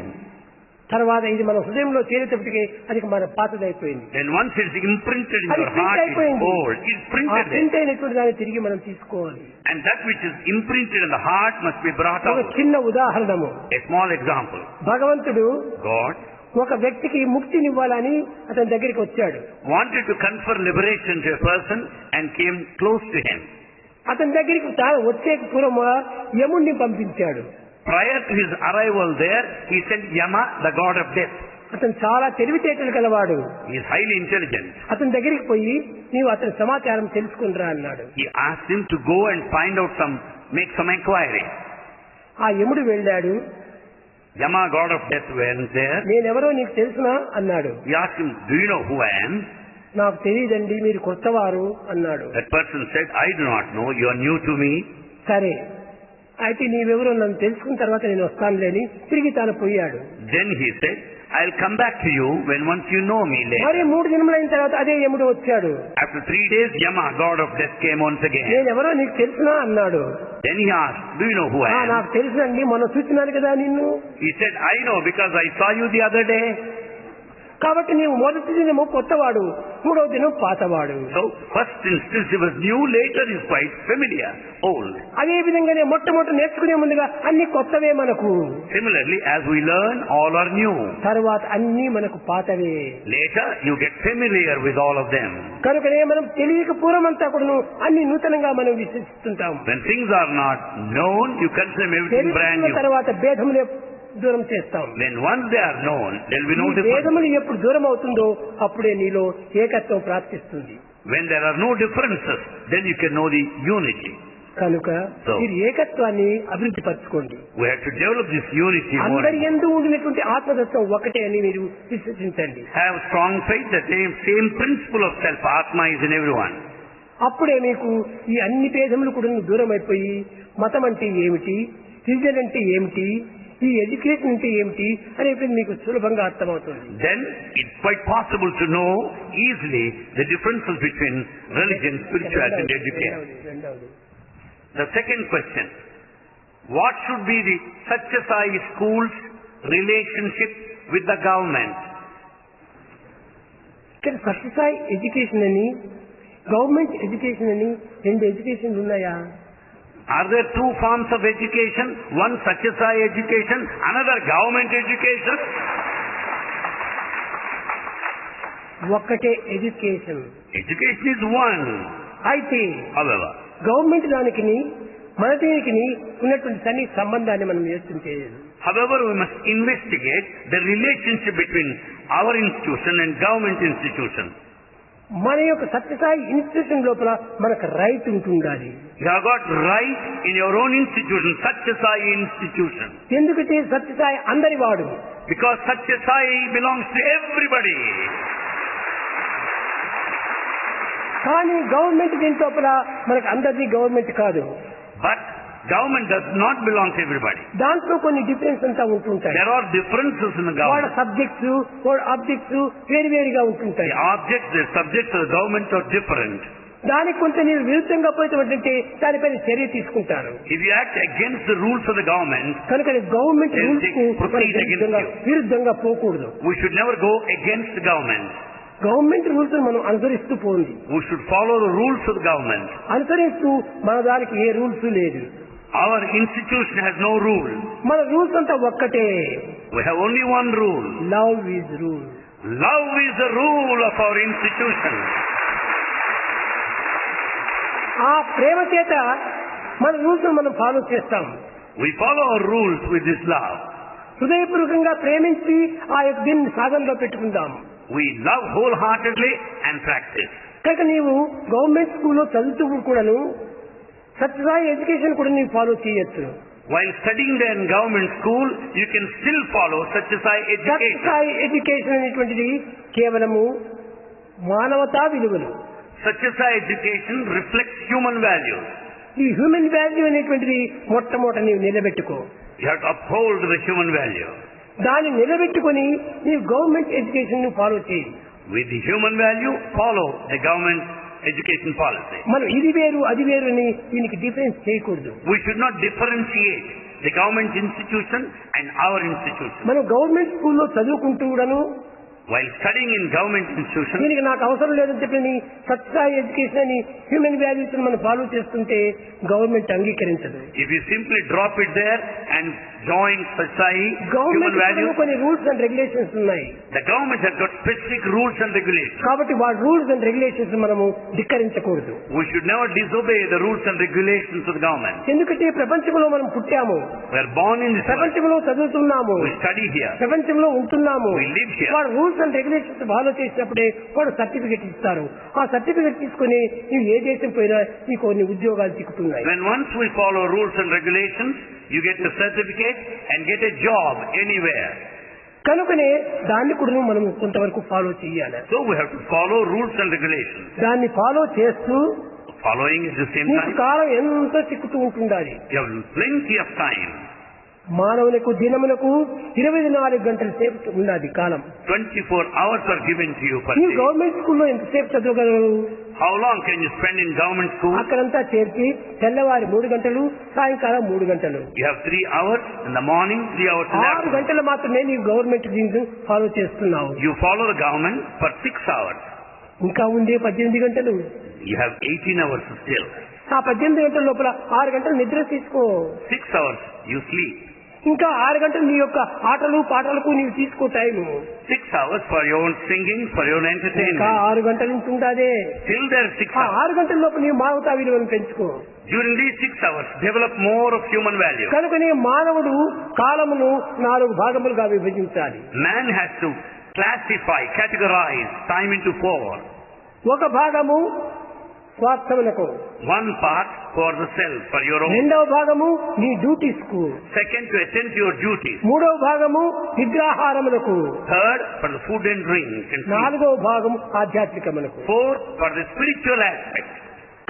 తర్వాత ఇది మన హృదయంలో చేరేటప్పటికే అది మన పాతదైపోయింది. Then once it is imprinted in అది your ప్రింట్ heart, it's అయిపోయింది. old. It's ఆ printed there. ప్రింట్ అయినటువంటి దాన్ని తిరిగి మనం తీసుకోవాలి. And that which is imprinted in the heart must be brought ఒక out. చిన్న ఉదాహరణము. A small example. భగవంతుడు God ఒక వ్యక్తికి ముక్తినివ్వాలని అతని దగ్గరికి వచ్చాడు. wanted to confer liberation to a person and came close to him. అతని దగ్గరికి తాను వచ్చే పూర్వం యముణ్ణి పంపించాడు. Prior to his arrival there, he sent Yama, the god of death. అతను చాలా తెలివితేటలు గలవాడు. He is highly intelligent. అతని దగ్గరికి పోయి నీవు అతని సమాచారం తెలుసుకునిరా అన్నాడు. He asked him to go and find out make some inquiry. ఆ యముడు వెళ్ళాడు. Yama, god of death, went there. నేనెవరో నీకు తెలుసునా అన్నాడు. He asked him, do you know who I am? నాకు తెలియదండి, మీరు కొత్తవారు అన్నాడు. That person said, I do not know, you are new to me. సరే అయితే నీవెవరో నన్ను తెలుసుకున్న తర్వాత నేను వస్తానులేని తిరిగి తాను పోయాడు. Then he said, I'll come back to you when once you know me later. మరి 3 దినములైన తర్వాత అదే యముడు వచ్చాడు. After 3 days, Yama, god of death, came once again. నేనెవరో నీకు తెలుసునా అన్నాడు. Then he asked, do you know who I am? నాకు తెలుసునండి, మొన్న చూసినాను కదా నిన్ను. He said, I know because I saw you the other day. కాబట్టి నీవు మొదటి దినము కొత్తవాడు, మూడవ దినం పాతవాడు. So, first instance he was new, later he is quite familiar, old. అదే విధంగానే మొట్టమొదటి నేర్చుకునే ముందుగా అన్ని కొత్తవే మనకు. Similarly, as we learn, all are new. తర్వాత అన్ని మనకు పాతవే. Later, you get familiar with all of them. కనుకనే మనం తెలియక పూర్వమంతా కూడా అన్ని నూతనంగా మనం విశ్వసిస్తుంటాం. When things are not known, you consider everything brand new. తర్వాత భేదములే దూరం చేస్తాం. When once they are known, there will be no difference. భేదములు ఎప్పుడు దూరం అవుతుందో అప్పుడే నీలో ఏకత్వం ప్రాప్తిస్తుంది. When there are no differences, then you can know the unity. కనుక మీరు ఏకత్వాన్ని అభివృద్ధి పరచుకోండి. We have to develop this unity more. అందరి యందు ఉండినటువంటి ఆత్మతత్వం ఒకటే అని మీరు విశ్వసించండి. Have strong faith that the same principle of self, Atma, is in everyone. అప్పుడే మీకు ఈ అన్ని భేదములు కూడా దూరం అయిపోయి మతం అంటే ఏమిటి, రిలీజన్ అంటే ఏమిటి, ఈ ఎడ్యుకేషన్ అంటే ఏమిటి అనేది మీకు సులభంగా అర్థమవుతుంది. Then it's quite possible to know easily the differences between religion, spirituality and education. The second question, what should be the Satyasai school's relationship with the government? ఇక్కడ సత్యసాయి ఎడ్యుకేషన్ అని, గవర్నమెంట్ ఎడ్యుకేషన్ అని రెండు ఎడ్యుకేషన్లు ఉన్నాయా? Are there two forms of education? One Satyasai education, another government education? ఒక్కటే education. Education is one. అయితే However, government దానికి మన దీనికి ఉన్నటువంటి సన్ని సంబంధాన్ని మనం చేయాలి. However, we must investigate the relationship between our institution and government institution. మన యొక్క సత్యసాయి ఇన్స్టిట్యూషన్ లోపల మనకు రైట్ ఉంటుండాలి. You have got right in your own institution, Satyasai institution. ఎందుకంటే సత్యసాయి అందరి వాడు. Because Satyasai belongs to everybody. కానీ గవర్నమెంట్ దీని లోపల మనకు అందరిది గవర్నమెంట్ కాదు. But government does not belong to everybody. దాంట్లో కొన్ని డిఫరెన్స్ అంతా ఉంటుంటాయి. There are differences in the వాళ్ళ government. సబ్జెక్ట్స్, వాళ్ళ ఆబ్జెక్ట్స్ వేరువేరుగా ఉంటుంటాయి. The objects, the subjects of the government are different. దానికి కొంత మీరు విరుద్ధంగా పోయినట్టుంటే దానిపైన చర్య తీసుకుంటారు. If you act against the rules of the government, కనుక గవర్నమెంట్ They'll రూల్స్ కు proceed against you. విరుద్ధంగా పోకూడదు. we should never go against the government. Government rules మనం అనుసరిస్తూ పోండి. We should follow the rules of the government. అనుసరిస్తూ మన దానికి ఏ రూల్స్ లేదు. Our institution has no rule. మన రూల్స్ అంతా ఒక్కటే. We have only one rule. Love is rule. Love is the rule of our institution. ఆ ప్రేమ చేత మన రూల్స్ మనం ఫాలో చేస్తాం. We follow our rules with this love. హృదయపూర్వకంగా ప్రేమించి ఆ యొక్క దీన్ని సాధనలో పెట్టుకుందాం. We love wholeheartedly and practice. కనుక నీవు గవర్నమెంట్ స్కూల్లో చదువుతూ కూడాను సత్యసాయి ఎడ్యుకేషన్ కూడా నీవు ఫాలో చేయొచ్చు. While studying in government school, you can still follow Satyasai education. Satyasai education అనేటువంటిది కేవలము మానవతా విలువలు. Satyasai education reflects human values. ఈ హ్యూమన్ వాల్యూ అనేటువంటిది మొట్టమొదట నీవు నిలబెట్టుకో. You have to uphold the human value. దాన్ని నిలబెట్టుకొని నీవు గవర్నమెంట్ ఎడ్యుకేషన్ ను ఫాలో చేయి. With the human value, follow the government education policy. మనం ఇది వేరు అది వేరు అని దీనికి డిఫరెన్స్ చేయకూడదు. We should not differentiate the government institution and our institution. మనం గవర్నమెంట్ స్కూల్లో చదువుకుంటూ కూడాను While studying in government institution, దీనికి నాకు అవసరం లేదని చెప్పి సత్యసాయి ఎడ్యుకేషన్ అని హ్యూమన్ వాల్యూస్ మనం ఫాలో చేస్తుంటే government అంగీకరించదు. if you simply drop it there and join Satyasai human government values, కొన్ని రూల్స్ అండ్ రెగ్యులేషన్స్ ఉన్నాయి. the government has got specific rules and regulations. కాబట్టి వాటి రూల్స్ అండ్ రెగ్యులేషన్స్ మనము ధిక్కరించకూడదు. We should never disobey the rules and regulations of the government. ఎందుకంటే ప్రపంచంలో మనం పుట్టాము, We are born in this world. ప్రపంచంలో చదువుతున్నాము, We study here. ప్రపంచంలో ఉంటున్నాము. We live here. వాడు రూల్స్ అండ్ రెగ్యులేషన్స్ ఫాలో చేసినప్పుడే వాడు సర్టిఫికెట్ ఇస్తారు. ఆ సర్టిఫికెట్ తీసుకుని నీవు ఏ దేశం పోయినా నీకు కొన్ని ఉద్యోగాలు చిక్కుతున్నాయి. When once we follow rules and regulations, you get a certificate and get a job anywhere. కనుకనే దాన్ని కూడా మనం కొంతవరకు ఫాలో చేయాలి. So we have to follow rules and regulations. దాన్ని ఫాలో చేస్తూ Following at the same నీకు time, కాలం ఎంతో చిక్కుతూ ఉంటుండాలి. you have plenty of time. మానవులకు దినములకు 24 గంటల సేపు ఉన్నది కాలం. 24 hours are given to you per నీవు day. గవర్నమెంట్ స్కూల్లో ఎంతసేపు చదవగలవు? How long can you spend in government school? అక్కడంతా చేర్చి తెల్లవారి 3 గంటలు, సాయంకాలం 3 గంటలు. You have 3 hours in the morning, 3 hours in the 6 afternoon. గంటలు మాత్రమే నీవు గవర్నమెంట్ దీన్ని ఫాలో చేస్తున్నావు. You follow the government for 6 hours. ఇంకా ఉండే 18 గంటలు. You have 18 hours still. ఆ 18 గంటల లోపల 6 గంటలు నిద్ర తీసుకో. 6 hours you sleep. ఇంకా 6 గంటలు నీ యొక్క ఆటలు పాటలకు నీవు తీసుకో time. 6 hours for your own singing, for your own ఇంకా entertainment. 6 గంటల నుంచి ఉండాదే. Till there 6 ఆ hours. 6 గంటల లోపు నీ మానవతా విలువను పెంచుకో. During these 6 hours, develop more of human value. కనుక నీ మానవుడు కాలమును 4 భాగములుగా విభజించాలి. Man has to classify, categorize time into 4. ఒక భాగము స్వార్థములకు, One part for the self, for your own. రెండవ భాగము నీ డ్యూటీస్ కు, Second, to attend to your duties. మూడవ భాగము నిద్రాహారములకు, Third, for the food and drink. And sleep. నాలుగవ భాగము ఆధ్యాత్మికములకు. Fourth, for the spiritual aspect.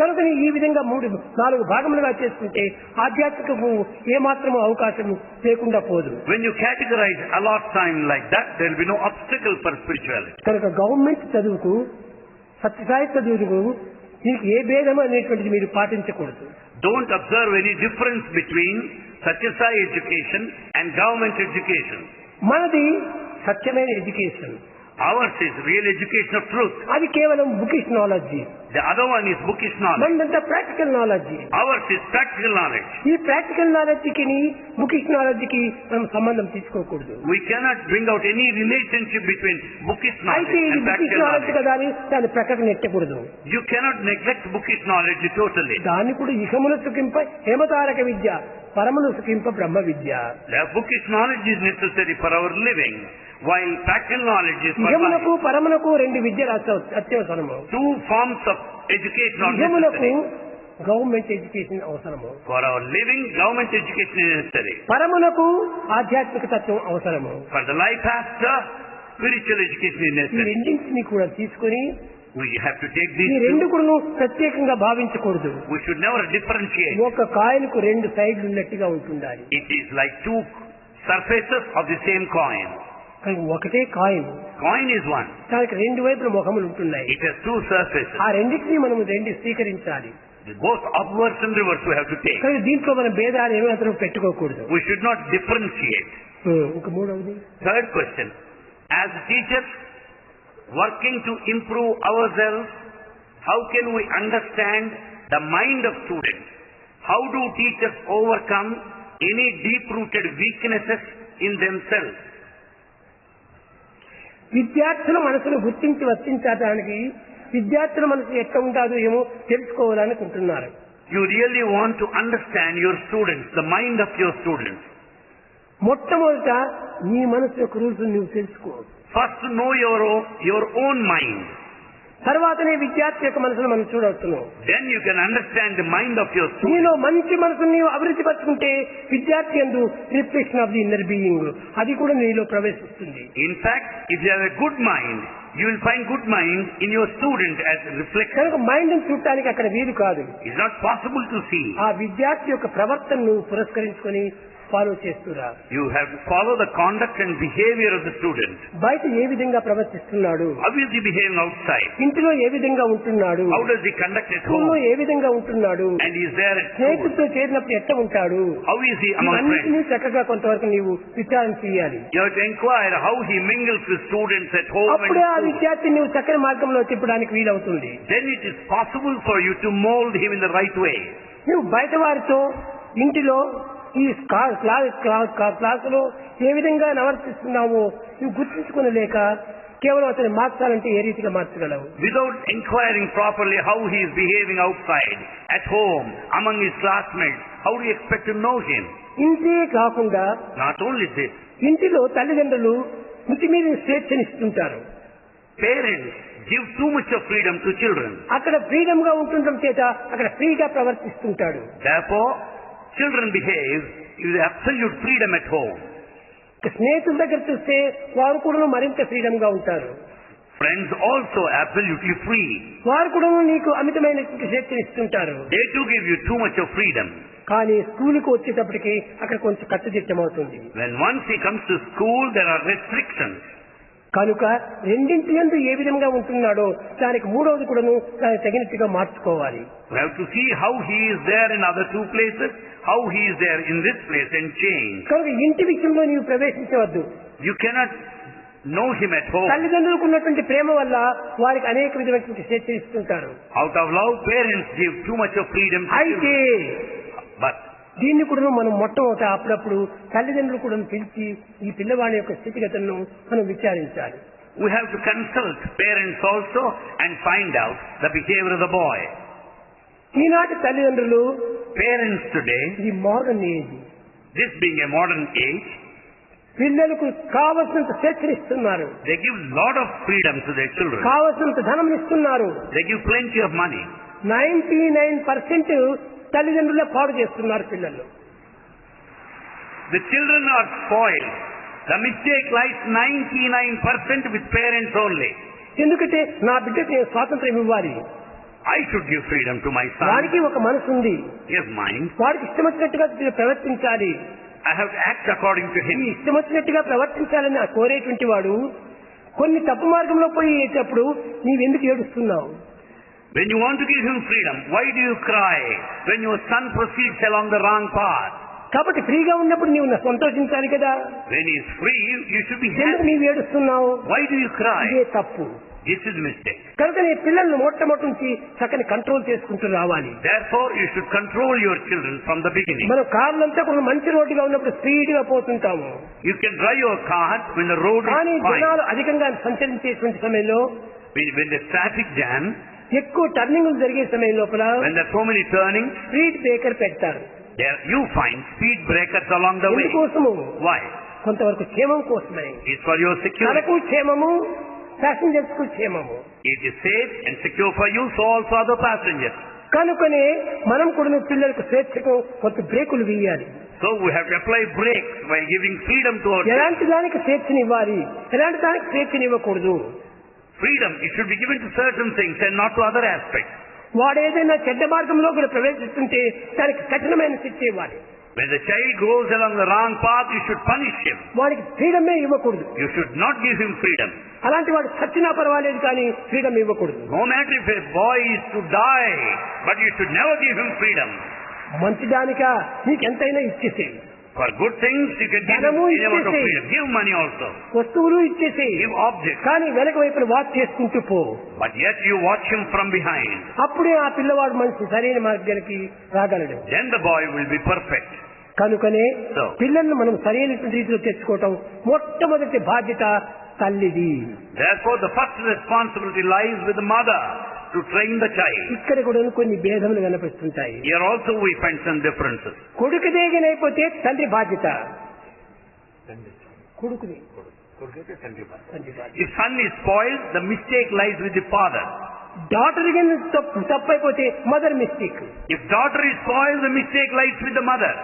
కనుక ఈ విధంగా 4 భాగములుగా చేసుకుంటే ఆధ్యాత్మికము ఏమాత్రము అవకాశం లేకుండా పోదు. When you categorize a lot time like that, there will be no obstacle for spirituality. కనుక గవర్నమెంట్ చదువుకు, సత్యసాయి చదువుకు దీనికి ఏ భేదం అనేటువంటిది మీరు పాటించకూడదు. Don't observe any difference between Satyasai education and government education. మనది సత్యమైన education. Ours is real education of truth. అది కేవలం bookish knowledge. The other one is bookish knowledge. మనదంతా practical knowledge. Ours is practical knowledge. ఈ practical నాలెడ్జికి bookish నాలెడ్జికి మనం సంబంధం తీసుకోకూడదు. We cannot bring out any relationship between bookish అయితే knowledge ఇది and bookish practical knowledge knowledge. కదా అని దాన్ని ప్రక్కన నెట్టకూడదు. You cannot neglect bookish knowledge totally. దాన్ని కూడా ఇహమును సుఖింప హేమతారక విద్య, పరమును సుఖింప బ్రహ్మ విద్య. The bookish knowledge is necessary for our living, while practical knowledge is for ఇహమునకు life. పరమునకు 2 విద్యలు అత్యవసరము. 2 forms of education are ఇహమునకు necessary. Government education అవసరము. For our living, government education is necessary. పరమునకు ఆధ్యాత్మిక తత్వం అవసరము. For the life after, spiritual education is ఈ necessary. రెండింటిని కూడా తీసుకొని We have to take ఈ these రెండు two. కూడా ప్రత్యేకంగా భావించకూడదు. We should never differentiate. ఒక కాయిన్కు 2 సైడ్లు ఉన్నట్టుగా ఉంటుండాలి. It is like 2 surfaces of the same coin. కానీ ఒకటే కాయిన్, Coin is one. దానికి 2 వైపుల ముఖములు ఉంటున్నాయి. It has 2 surfaces. ఆ రెండింటినీ మనం స్వీకరించాలి. Both upwards and reverse we have to take. కానీ దీంట్లో మనం భేదాలు ఏమాత్రం పెట్టుకోకూడదు. We should not differentiate. ఇంకా మూడవది, Third question. As teachers working to improve ourselves, how can we understand the mind of students? How do teachers overcome any deep-rooted weaknesses in themselves? విద్యార్థుల మనసును గుర్తించి వర్తించడానికి విద్యార్థుల మనసు ఎట్లా ఉంటుందో ఏమో తెలుసుకోవాలనుకుంటున్నారు. You really want to understand your students, the mind of your students. మొట్టమొదట నీ మనసు యొక్క రూల్స్ నువ్వు తెలుసుకో. First know your own mind. తర్వాతనే విద్యార్థి యొక్క మనసును మనం చూడవచ్చును. Then you can understand the mind of your student. నీలో మంచి మనసును నీవు అభివృద్ధి పరుచుకుంటే విద్యార్థి యందు reflection of the inner being అది కూడా నీలో ప్రవేశిస్తుంది. In fact, if you have a good mind, you will find good mind in your student as a reflection. కనుక మైండ్ చూడటానికి అక్కడ వీలు కాదు. It's not possible to see. ఆ విద్యార్థి యొక్క ప్రవర్తనను పురస్కరించుకొని follow చేస్తురా. You have to follow the conduct and behavior of the student. బయట ఏ విధంగా ప్రవర్తిస్తున్నాడు, How is he behaving outside? ఇంటిలో ఏ విధంగా ఉంటున్నాడు, How does he conduct at స్కూల్లో home? ఏ విధంగా ఉంటున్నాడు, And is there at school? స్నేహితులతో చేరినప్పుడు ఎట్లా ఉంటాడు, How is he among ఇవన్నిటినీ friends? చక్కగా కొంతవరకు నీవు విచారణ చేయాలి. You have to inquire how he mingles with students at home and అప్పుడే ఆ school. విద్యార్థిని నీవు చక్కని మార్గంలో తిప్పడానికి వీలవుతుంది. Then it is possible for you to mold him in the right way. నువ్వు బయట వారితో ఇంటిలో ఈ క్లాసులో ఏ విధంగా ప్రవర్తిస్తున్నావో నువ్వు గుర్తించుకునలేక కేవలం అతన్ని మార్చాలంటే ఏ రీతిగా మార్చగలవు? Without inquiring properly how he is behaving outside, at home, among his classmates, how do you expect to know him? ఇంతే కాకుండా Not only this, ఇంటిలో తల్లిదండ్రులు ఇంటి మీద స్వేచ్ఛనిస్తుంటారు. parents give too much of freedom to children. అక్కడ freedom గా ఉంటుండటం చేత అక్కడ ఫ్రీగా ప్రవర్తిస్తుంటాడు. Therefore, children behave with absolute freedom at home. స్నేహితుల దగ్గర చూస్తే వారు కూడా మరింత ఫ్రీడమ్ గా ఉంటారు. Friends also absolutely free. వారు కూడా నీకు అమితమైన స్వేచ్ఛనిస్తుంటారు. They too give you too much of freedom. కానీ స్కూలుకు వచ్చేటప్పటికి అక్కడ కొంచెం కట్టుదిట్టమవుతుంది. When once he comes to school, there are restrictions. కనుక రెండింటి యందు ఏ విధంగా ఉంటున్నాడో దానికి మూడవది కూడాను దానికి తగినట్టుగా మార్చుకోవాలి. We have to see how he is there in other two places, how he is there in this place, and change. కనుక ఇంటి విషయంలో నీవు ప్రవేశించవద్దు. You cannot know him at home. తల్లిదండ్రులకు ఉన్నటువంటి ప్రేమ వల్ల వారికి అనేక విధమైనటువంటి స్వేచ్ఛ ఇస్తుంటారు. Out of love, parents give too much of freedom to అయితే children. But దీన్ని కూడా మనం మొట్టమొదట అప్పుడప్పుడు తల్లిదండ్రులు కూడా పిలిచి ఈ పిల్లవాడి యొక్క స్థితిగతులను మనం విచారించాలి. we have to consult parents also and find out the behavior of the boy. ఈనాటి తల్లిదండ్రులు Parents today, ఇది modern age, this being a modern age, పిల్లలకు కావలసినంత స్వేచ్ఛనిస్తున్నారు, they give lot of freedom to their children. కావలసినంత ధనం ఇస్తున్నారు. They give plenty of money. 99% తల్లిదండ్రులే పాడు చేస్తున్నారు పిల్లలు. The children are spoiled. The mistake lies 99% with parents only. ఎందుకంటే నా బిడ్డకి నేను స్వాతంత్ర్యం ఇవ్వాలి, I should give freedom to my son. వాడికి ఒక మనసు ఉంది, His mind. వాడికి ఇష్టం వచ్చినట్టుగా ప్రవర్తించాలి, I have to act according to ఈ him. ఇష్టం వచ్చినట్టుగా ప్రవర్తించాలని కోరేటువంటి వాడు కొన్ని తప్పు మార్గంలో పోయేటప్పుడు నీవెందుకు ఏడుస్తున్నావు? When you want to give him freedom, why do you cry when your son proceeds along the wrong path? కాబట్టి ఫ్రీగా ఉన్నప్పుడు నీవు సంతోషించాలి కదా. When he is free, you should be ఎందుకు happy. నీవు ఏడుస్తున్నావు? Why do you cry? ఇదే తప్పు. This is mistake. కనుక నీ పిల్లలను మొట్టమొదటి నుంచి చక్కని కంట్రోల్ చేసుకుంటూ రావాలి. Therefore, you should control your children from the beginning. మనం కార్లంతా కొన్ని మంచి రోడ్డుగా ఉన్నప్పుడు స్పీడ్ గా పోతుంటాము, You can drive your car when the road కానీ is fine. జనాలు అధికంగా సంచరించేటువంటి సమయంలో, When the traffic jam, ఎక్కువ టర్నింగ్లు జరిగే సమయం లోపల when there are so many turnings, speed breaker పెడతారు. there you find speed breakers along the way. ఎందుకోసము? Why? కొంతవరకు క్షేమం కోసమే. It's for your security. తనకు క్షేమము, ప్యాసింజర్స్ కు క్షేమము. It is safe and secure for you, so also other passengers. కనుకనే మనం కూడా పిల్లలకు స్వేచ్ఛకు కొంత బ్రేకులు వేయాలి. So we have to apply brakes by giving freedom to our children. ఎలాంటి దానికి స్వేచ్ఛనివ్వాలి, ఎలాంటి దానికి స్వేచ్ఛనివ్వకూడదు. Freedom, it should be given to certain things and not to other aspects. వాడు ఏదైనా చెడ్డ మార్గంలో కూడా ప్రవేశిస్తుంటే దానికి కఠినమైన శిక్ష ఇవ్వాలి. When the child goes along the wrong path, you should punish him. వాడికి ఫ్రీడమే ఇవ్వకూడదు. You should not give him freedom. అలాంటి వాడు చచ్చినా పర్వాలేదు కానీ ఫ్రీడమ్ ఇవ్వకూడదు. No matter if a boy is to die, but you should never give him freedom. మంచిదానికా నీకెంతైనా ఇచ్చేసేయి, For good things, you can give him ధనము any amount of ఇచ్చేసేయి, freedom. Give money also. వస్తువులు ఇచ్చేసేయి, Give objects. కానీ వెనక వైపున watch చేసుకుంటూ పో. But yet you watch him from behind. అప్పుడే ఆ పిల్లవాడు మనిషి సరైన మార్గానికి రాగలడు. Then the boy will be perfect. కనుకనే So. పిల్లలను మనం సరైనటువంటి రీతిలో తెచ్చుకోవటం మొట్టమొదటి బాధ్యత తల్లిది. Therefore, the first responsibility lies with the mother to train the child. ఇక్కడ కూడా కొన్ని భేదములు కనిపిస్తుంటాయి. Here also we find some differences. కొడుకు దేగనైపోతే తండ్రి బాధ్యత, కొడుకుది తండ్రి బాధ్యత. If son is spoiled, the mistake lies with the father. Daughter తప్పైపోతే mother mistake. If daughter is spoiled, the mistake lies with the mother.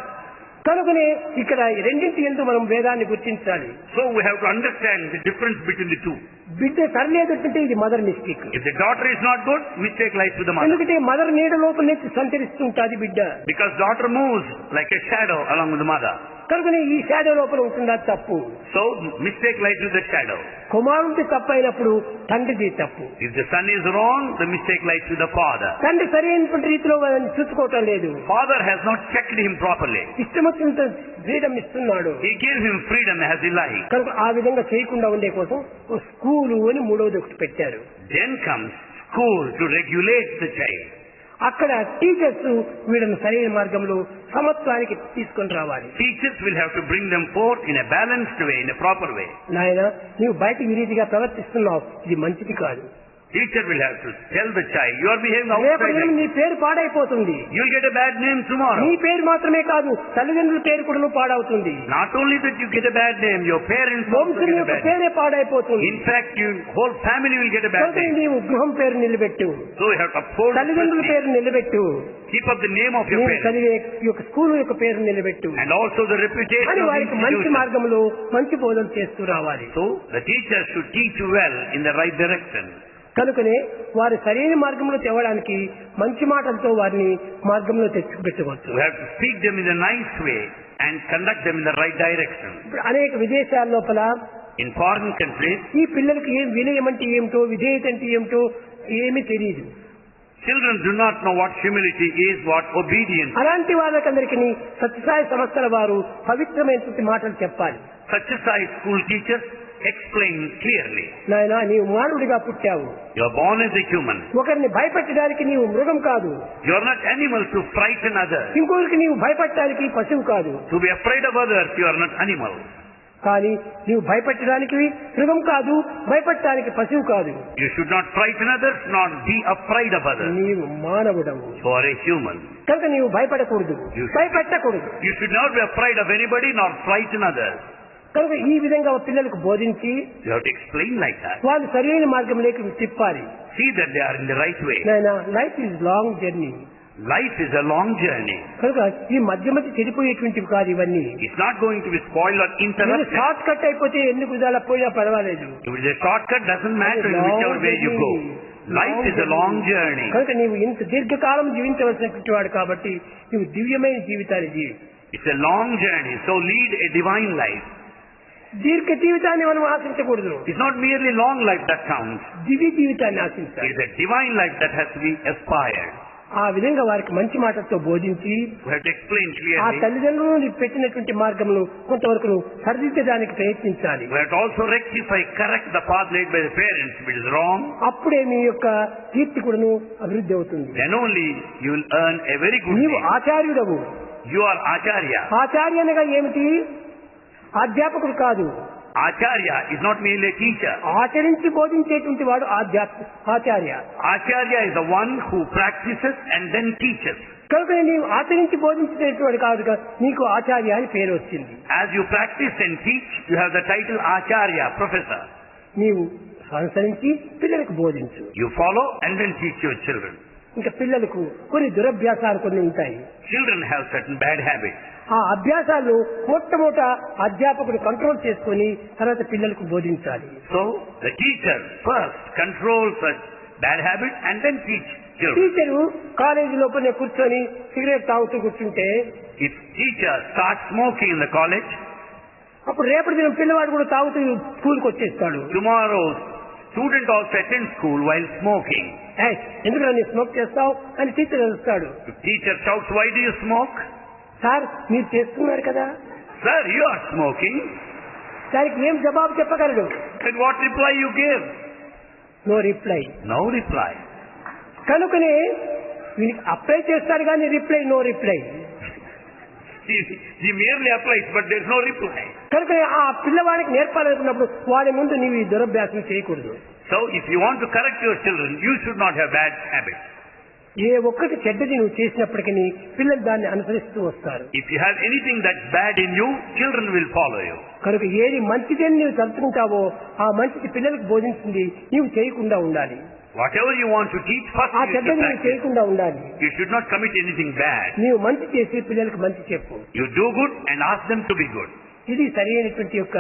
కనుకనే ఇక్కడ రెండింటి యందు మనం భేదాన్ని గుర్తించాలి. So we have to understand the difference between the two. బిడ్డ సరిలేదంటే ఇది mother mistake. If the daughter is not good, mistake lies with the mother. ఎందుకంటే మదర్ నీడ లోపల నుంచి సంచరిస్తుంటాది బిడ్డ. Because daughter moves like a shadow along with the mother. కనుకనే ఈ shadow లోపల ఉంటుందా తప్పు. So mistake lies with the shadow. కుమారుడి తప్పు అయినప్పుడు తండ్రిది తప్పు. If the son is wrong, the mistake lies with the father. తండ్రి సరైనటువంటి రీతిలో వాళ్ళని చూసుకోవటం లేదు. Father has not checked him properly. ఇష్టం వచ్చినంత ఫ్రీడమ్ ఇస్తున్నాడు. He gave him freedom as he liked. కనుక ఆ విధంగా చేయకుండా ఉండే కోసం స్కూలు అని మూడవది ఒకటి పెట్టారు. Then comes school to regulate the child. అక్కడ టీచర్స్ వీళ్ళని సరైన మార్గంలో సమత్వానికి తీసుకొని రావాలి. Teachers will have to bring them forth in a balanced way, in a proper way. నాయన నీవు బయట ఈ రీతిగా ప్రవర్తిస్తున్నావు, ఇది మంచిది కాదు. Teacher will have to tell the child, you are behaving outside రేపటి like నీ పేరు పాడైపోతుంది. you will get a bad name tomorrow. నీ పేరు మాత్రమే కాదు తల్లిదండ్రుల పేరు కూడా పాడవుతుంది. Not only that you get a bad name, your parents also వంశం get a యొక్క bad name. పేరే పాడైపోతుంది. In fact, your whole family will get a bad కనుక name. నీవు గృహం పేరు నిలబెట్టు, So you have to uphold the తల్లిదండ్రుల first పేరు name. నిలబెట్టు, Keep up the name of your నీవు parents. చదివే యొక్క స్కూల్ యొక్క పేరు నిలబెట్టు And also the reputation అని of the వారికి మంచి institution. మార్గంలో మంచి బోధన చేస్తూ రావాలి. So the teacher should teach you well in the right direction. కనుకనే వారి సరైన మార్గంలో తేవడానికి మంచి మాటలతో వారిని మార్గంలో తెచ్చిపెట్టవచ్చు. We have to speak them in a nice way and conduct them in the right direction. ఇప్పుడు అనేక విదేశాల లోపల In foreign countries, ఈ పిల్లలకి ఏం వినయం అంటే ఏమిటో, విధేయత అంటే ఏమిటో ఏమీ తెలియదు. children do not know what humility is, what obedience. అలాంటి వాళ్ళకందరికీ సత్యసాయి సంస్థల వారు పవిత్రమైనటువంటి మాటలు చెప్పాలి. Satyasai school teachers explain clearly. నాయనా, నీవు మానవుడిగా పుట్టావు. You are born as a human. ఒకరిని భయపెట్టడానికి నీవు మృగం కాదు. You are not animal to frighten others. ఇంకొకరికి నీవు భయపెట్టడానికి పశువు కాదు. To be afraid of others, you are not animal. కానీ నీవు భయపెట్టడానికి మృగం కాదు, భయపెట్టడానికి పశువు కాదు. You should not frighten others, not be afraid of others. నీవు మానవుడవు. You are a human. కనుక నీవు భయపడకూడదు, భయపెట్టకూడదు. You should not be afraid of anybody, nor frighten others. కనుక ఈ విధంగా పిల్లలకు బోధించి You have to explain like that. వాళ్ళు సరైన మార్గంలోకి తిప్పాలి. See that they are in the right way. నాయనా, life is long journey. Life is a long journey. కనుక ఈ మధ్య మధ్య చెడిపోయేటువంటివి కాదు ఇవన్నీ. It's not going to be spoiled or interrupted. Short cut అయిపోతే ఎన్ని గుదాల పోయినా పర్వాలేదు. If it is a shortcut, doesn't matter whichever way you go. Life is a long journey. కనుక నీవు ఇంత దీర్ఘకాలం జీవించవలసినటువంటి వాడు కాబట్టి నీవు దివ్యమైన జీవితాన్ని జీవి. It's a long journey, so lead a divine life. దీర్ఘ జీవితాన్ని మనం ఆశించకూడదు. It's not merely long life that counts. దివ్య జీవితాన్ని ఆశించాలి. It's a divine life that has to be aspired. ఆ విధంగా వారికి మంచి మాటలతో బోధించి We have to explain ఆ clearly. తల్లిదండ్రులు పెట్టినటువంటి మార్గమును కొంతవరకు సరిదిద్దడానికి ప్రయత్నించాలి. We have to also rectify, correct the path laid by the parents if it is wrong. అప్పుడే మీ యొక్క కీర్తి కూడాను అభివృద్ధి అవుతుంది. Then only you will earn a very good నీవు name. ఆచార్యుడవు. You are Acharya. ఆచార్య అనగా ఏమిటి? అధ్యాపకుడు కాదు. Acharya is not merely a teacher. ఆచరించి బోధించేటువంటి వాడు ఆచార్య. Acharya is the one who practices and then teaches. కనుక నీవు ఆచరించి బోధించేటువంటి కాదుగా నీకు ఆచార్య అని పేరు వచ్చింది. As you practice and teach, you have the title Acharya, professor. నీవు అనుసరించి పిల్లలకు బోధించు. You follow and then teach your children. ఇంకా పిల్లలకు కొన్ని దురభ్యాసాలు కొన్ని ఉంటాయి. Children have certain bad habits. ఆ అభ్యాసాలు మొట్టమొదట అధ్యాపకుడు కంట్రోల్ చేసుకుని తర్వాత పిల్లలకు బోధించాలి. So the teacher first controls such bad habits and then teach children. Teacher college లోపలనే కూర్చొని సిగరెట్ తాగుతూ కూర్చుంటే If teacher starts smoking in the college, అప్పుడు రేపటి దినం పిల్లవాడు కూడా తాగుతూ స్కూల్కి వచ్చేస్తాడు. tomorrow student also attends school while smoking. ఎందుకు నీ స్మోక్ చేస్తావు అని టీచర్ వస్తాడు. If teacher shouts, why do you smoke? Sir మీరు చేస్తున్నారు కదా. Sir, you are smoking. దానికి ఏం జవాబు చెప్పగలడు? Then what reply you give? No reply. No reply. కనుకనే వీనికి అప్లై చేస్తారు కానీ reply no reply. He merely applies, but there is no reply. కనుక ఆ పిల్లవాడికి నేర్పాలనుకున్నప్పుడు వాడి ముందు నీవు ఈ దురభ్యాసం చేయకూడదు. So if you want to correct your children, you should not have bad habits. ఏ ఒక్కటి చెడ్డది నువ్వు చేసినప్పటికీ పిల్లలు దాన్ని అనుసరిస్తూ వస్తారు. If you have anything that's bad in you, children will follow you. కనుక ఏది మంచిదని నీవు తలుచుకుంటావో ఆ మంచిది పిల్లలకు బోధించింది నీవు చేయకుండా ఉండాలి. Whatever you want to teach, first ఆ you should చెడ్డది నీవు practice. చేయకుండా ఉండాలి. You should not commit anything bad. నీవు మంచి చేసి పిల్లలకు మంచి చెప్పు. You do good and ask them to be good. ఇది సరైనటువంటి యొక్క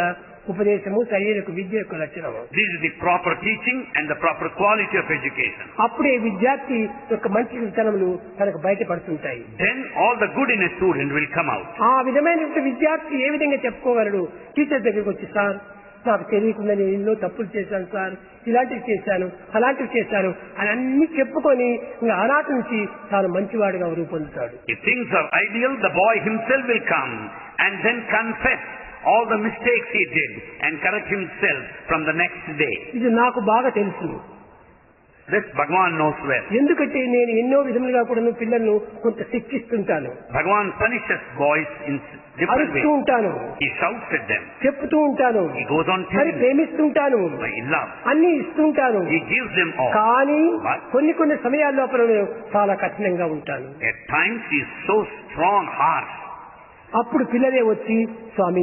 ఉపదేశము, సరైన విద్య యొక్క లక్షణము. This is the proper teaching and the proper quality of education. అప్పుడే విద్యార్థి యొక్క మంచి విత్తనములు తనకు బయటపడుతుంటాయి. Then all the good in a student will come out. ఆ విధమైనటువంటి విద్యార్థి ఏ విధంగా చెప్పుకోగలడు? టీచర్ దగ్గరికి వచ్చి, సార్ నాకు తెలియకుండా నేను ఎన్నో తప్పులు చేశాను సార్, ఇలాంటివి చేశాను, అలాంటివి చేశాను అని అన్ని చెప్పుకొని ఇంకా ఆనాటి నుంచి తాను మంచివాడిగా రూపొందుతాడు. If things are ideal, the boy himself will come and then confess all the mistakes he did and correct himself from the next day. ఇది నాకు బాగా తెలుసు. This Bhagavan knows well. ఎందుకంటే నేను ఎన్నో విధములుగా కూడా పిల్లలను కొంత శిక్షిస్తుంటాను, Bhagavan punishes boys in different అరుస్తూ ways. ఉంటాను, He shouts at them. చెప్తూ ఉంటాను, He goes on మరి telling them. ప్రేమిస్తుంటాను, He loves. అన్ని ఇస్తుంటాను. He gives them all. కానీ But కొన్ని సమయాల లోపల నేను చాలా కఠినంగా ఉంటాను. at times he is so strong, harsh. అప్పుడు పిల్లలే వచ్చి, స్వామి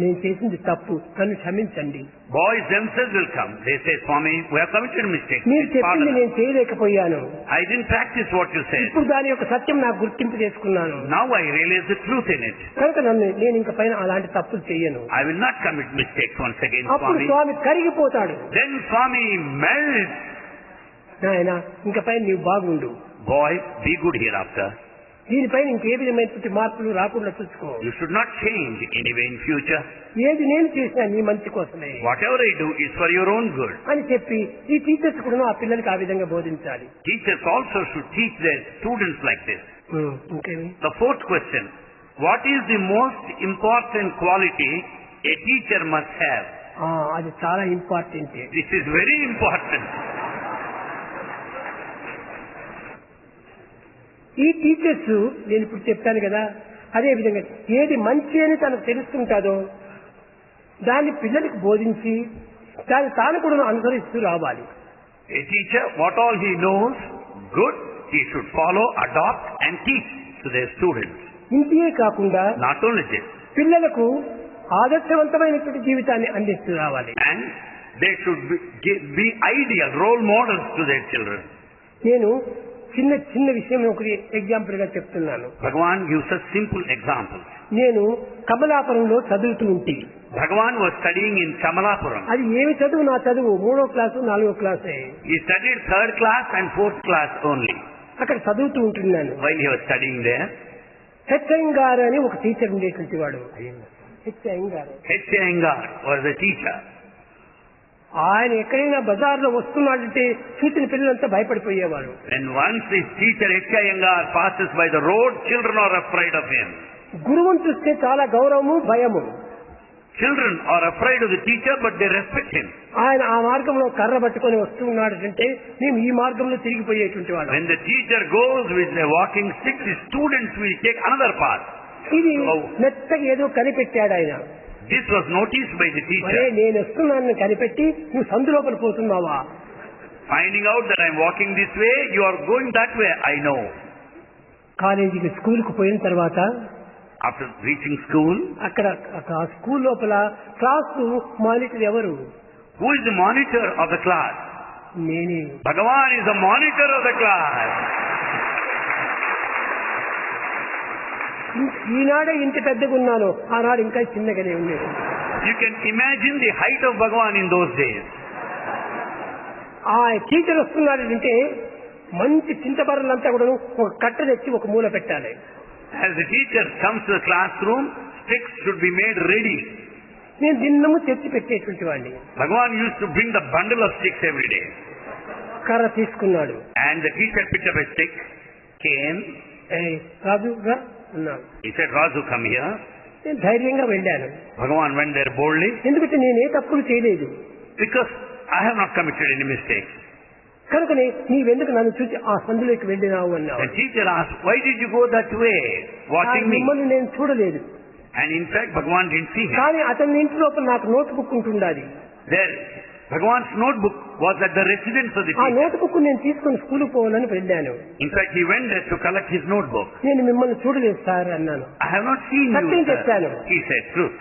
నేను చేసింది తప్పు, నన్ను క్షమించండి. Boys themselves will come. They say, Swami, we have committed mistakes. మీరు Please చెప్పింది pardon us. నేను చేయలేకపోయాను. I didn't practice what you said. ఇప్పుడు దాని యొక్క సత్యం నాకు గుర్తింపు చేసుకున్నాను. Now I realize the truth in it. కనుక నేను ఇంక పైన అలాంటి తప్పులు చెయ్యను. I will not commit mistakes once again, అప్పుడు Swami. స్వామి కరిగిపోతాడు. Then Swami melts. నాయన ఇంక పైన నీవు బాగుండు. Boy, be good hereafter. దీనిపైన ఇంకే విధమైనటువంటి మార్పులు రాకుండా చూసుకో. You should not change anyway in future. ఏది నేను చేసినా నీ మంచి కోసమే Whatever I do is for your own good. అని చెప్పి ఈ టీచర్స్ కూడా ఆ పిల్లలకి ఆ విధంగా బోధించాలి. Teachers also should teach their students like this. ఇంకేమి? The fourth question, what is the most important quality a teacher must have? అది చాలా important. This is very important. ఈ టీచర్స్ నేను ఇప్పుడు చెప్పాను కదా, అదే విధంగా ఏది మంచి అని తనకు తెలుస్తుంటాదో దాన్ని పిల్లలకు బోధించి దాన్ని తాను కూడా అనుసరిస్తూ రావాలి. A teacher, what all he knows, good, he should follow, adopt and teach to their students. ఇంతే కాకుండా Not only this, పిల్లలకు ఆదర్శవంతమైనటువంటి జీవితాన్ని అందిస్తూ రావాలి. and they should be ideal role models to their children. నేను చిన్న విషయం ఒకటి ఎగ్జాంపుల్ గా చెప్తున్నాను. Bhagavan gives us simple examples. నేను కమలాపురంలో చదువుతూ ఉంటే Bhagavan was studying in Kamalapuram. అది ఏమి చదువు? నా చదువు 3వ క్లాసు 4వ క్లాసే. He studied 3rd class and 4th class only. అక్కడ చదువుతూ ఉంటున్నాను. While he was studying there, H Iyengar అని ఒక టీచర్ ఉండేటువంటి వాడు. H Iyengar was a teacher. ఆయన ఎక్కడైనా బజార్లో వస్తున్నాడంటే చూసిన పిల్లలంతా భయపడిపోయేవారు. And once this teacher H. Iyengar passes by the road, children are afraid of him. గురువుని చూస్తే చాలా గౌరవము, భయము. Children are afraid of the teacher, but they respect him. ఆయన ఆ మార్గంలో కర్ర పట్టుకొని వస్తున్నాడు అంటే మేము ఈ మార్గంలో తిరిగిపోయేటువంటి వాడు. When the teacher goes with a walking stick, the students will take another path. ఇది మెత్తగా ఏదో కనిపెట్టాడు ఆయన. This was noticed by the teacher. నేను వస్తున్నాను కనిపెట్టి నువ్వు సందు లోపల పోతున్నావా? Finding out that I am walking this way, you are going that way, I know. కాలేజీకి స్కూల్కి పోయిన తర్వాత After reaching school, అక్కడ స్కూల్ లోపల క్లాస్ మానిటర్ ఎవరు? who is the monitor of the class? నేనే. Bhagavan is the monitor of the class. ఈనాడే ఇంత పెద్దగా ఉన్నాను, ఆనాడు ఇంకా చిన్నగానే ఉండేది. You can imagine the height of Bhagavan in those days. ఆ టీచర్ వస్తున్నాడంటే మంచి చింతబర్రలంతా కూడా ఒక కట్ట తెచ్చి ఒక మూల పెట్టాలి. As the teacher comes to the classroom, sticks should be made ready. నేను దిన్నము తెచ్చి పెట్టేటువంటి వాడిని. Bhagavan used to bring the bundle of sticks every day. కర్ర తీసుకున్నాడు. And the teacher picked up a stick, came. రాజు రా అన్నాడు. He said, Raju, come here. నేను ధైర్యంగా వెళ్ళాను. Bhagavan went there boldly. ఎందుకంటే నేనే తప్పులు చేయలేదు. Because I have not committed any mistakes. కనుకనే నీవెందుకు నన్ను చూసి ఆ సందులోకి వెళ్ళినావు అన్నావు. The teacher asked, why did you go that way, watching me? మిమ్మల్ని నేను చూడలేదు. And in fact, Bhagavan didn't see him. కానీ అతని ఇంటి లోపల నాకు నోట్ బుక్ ఉంటుండాలి. There, Bhagavan's notebook was at the residence of the ఆ teacher. నోట్ బుక్ నేను తీసుకుని స్కూల్కి పోవాలని వెళ్ళాను. In fact, he went there to collect his notebook. నేను మిమ్మల్ని చూడలేదు సార్ అన్నాను. I have not seen Satyam you, చెప్పాను. sir. He said, truth.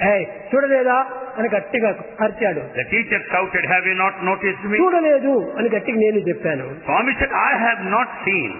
చూడలేదా అని గట్టిగా అరిచాడు. The teacher shouted, have you not noticed me? చూడలేదు అని గట్టిగా నేను చెప్పాను. Swami said, I have not seen.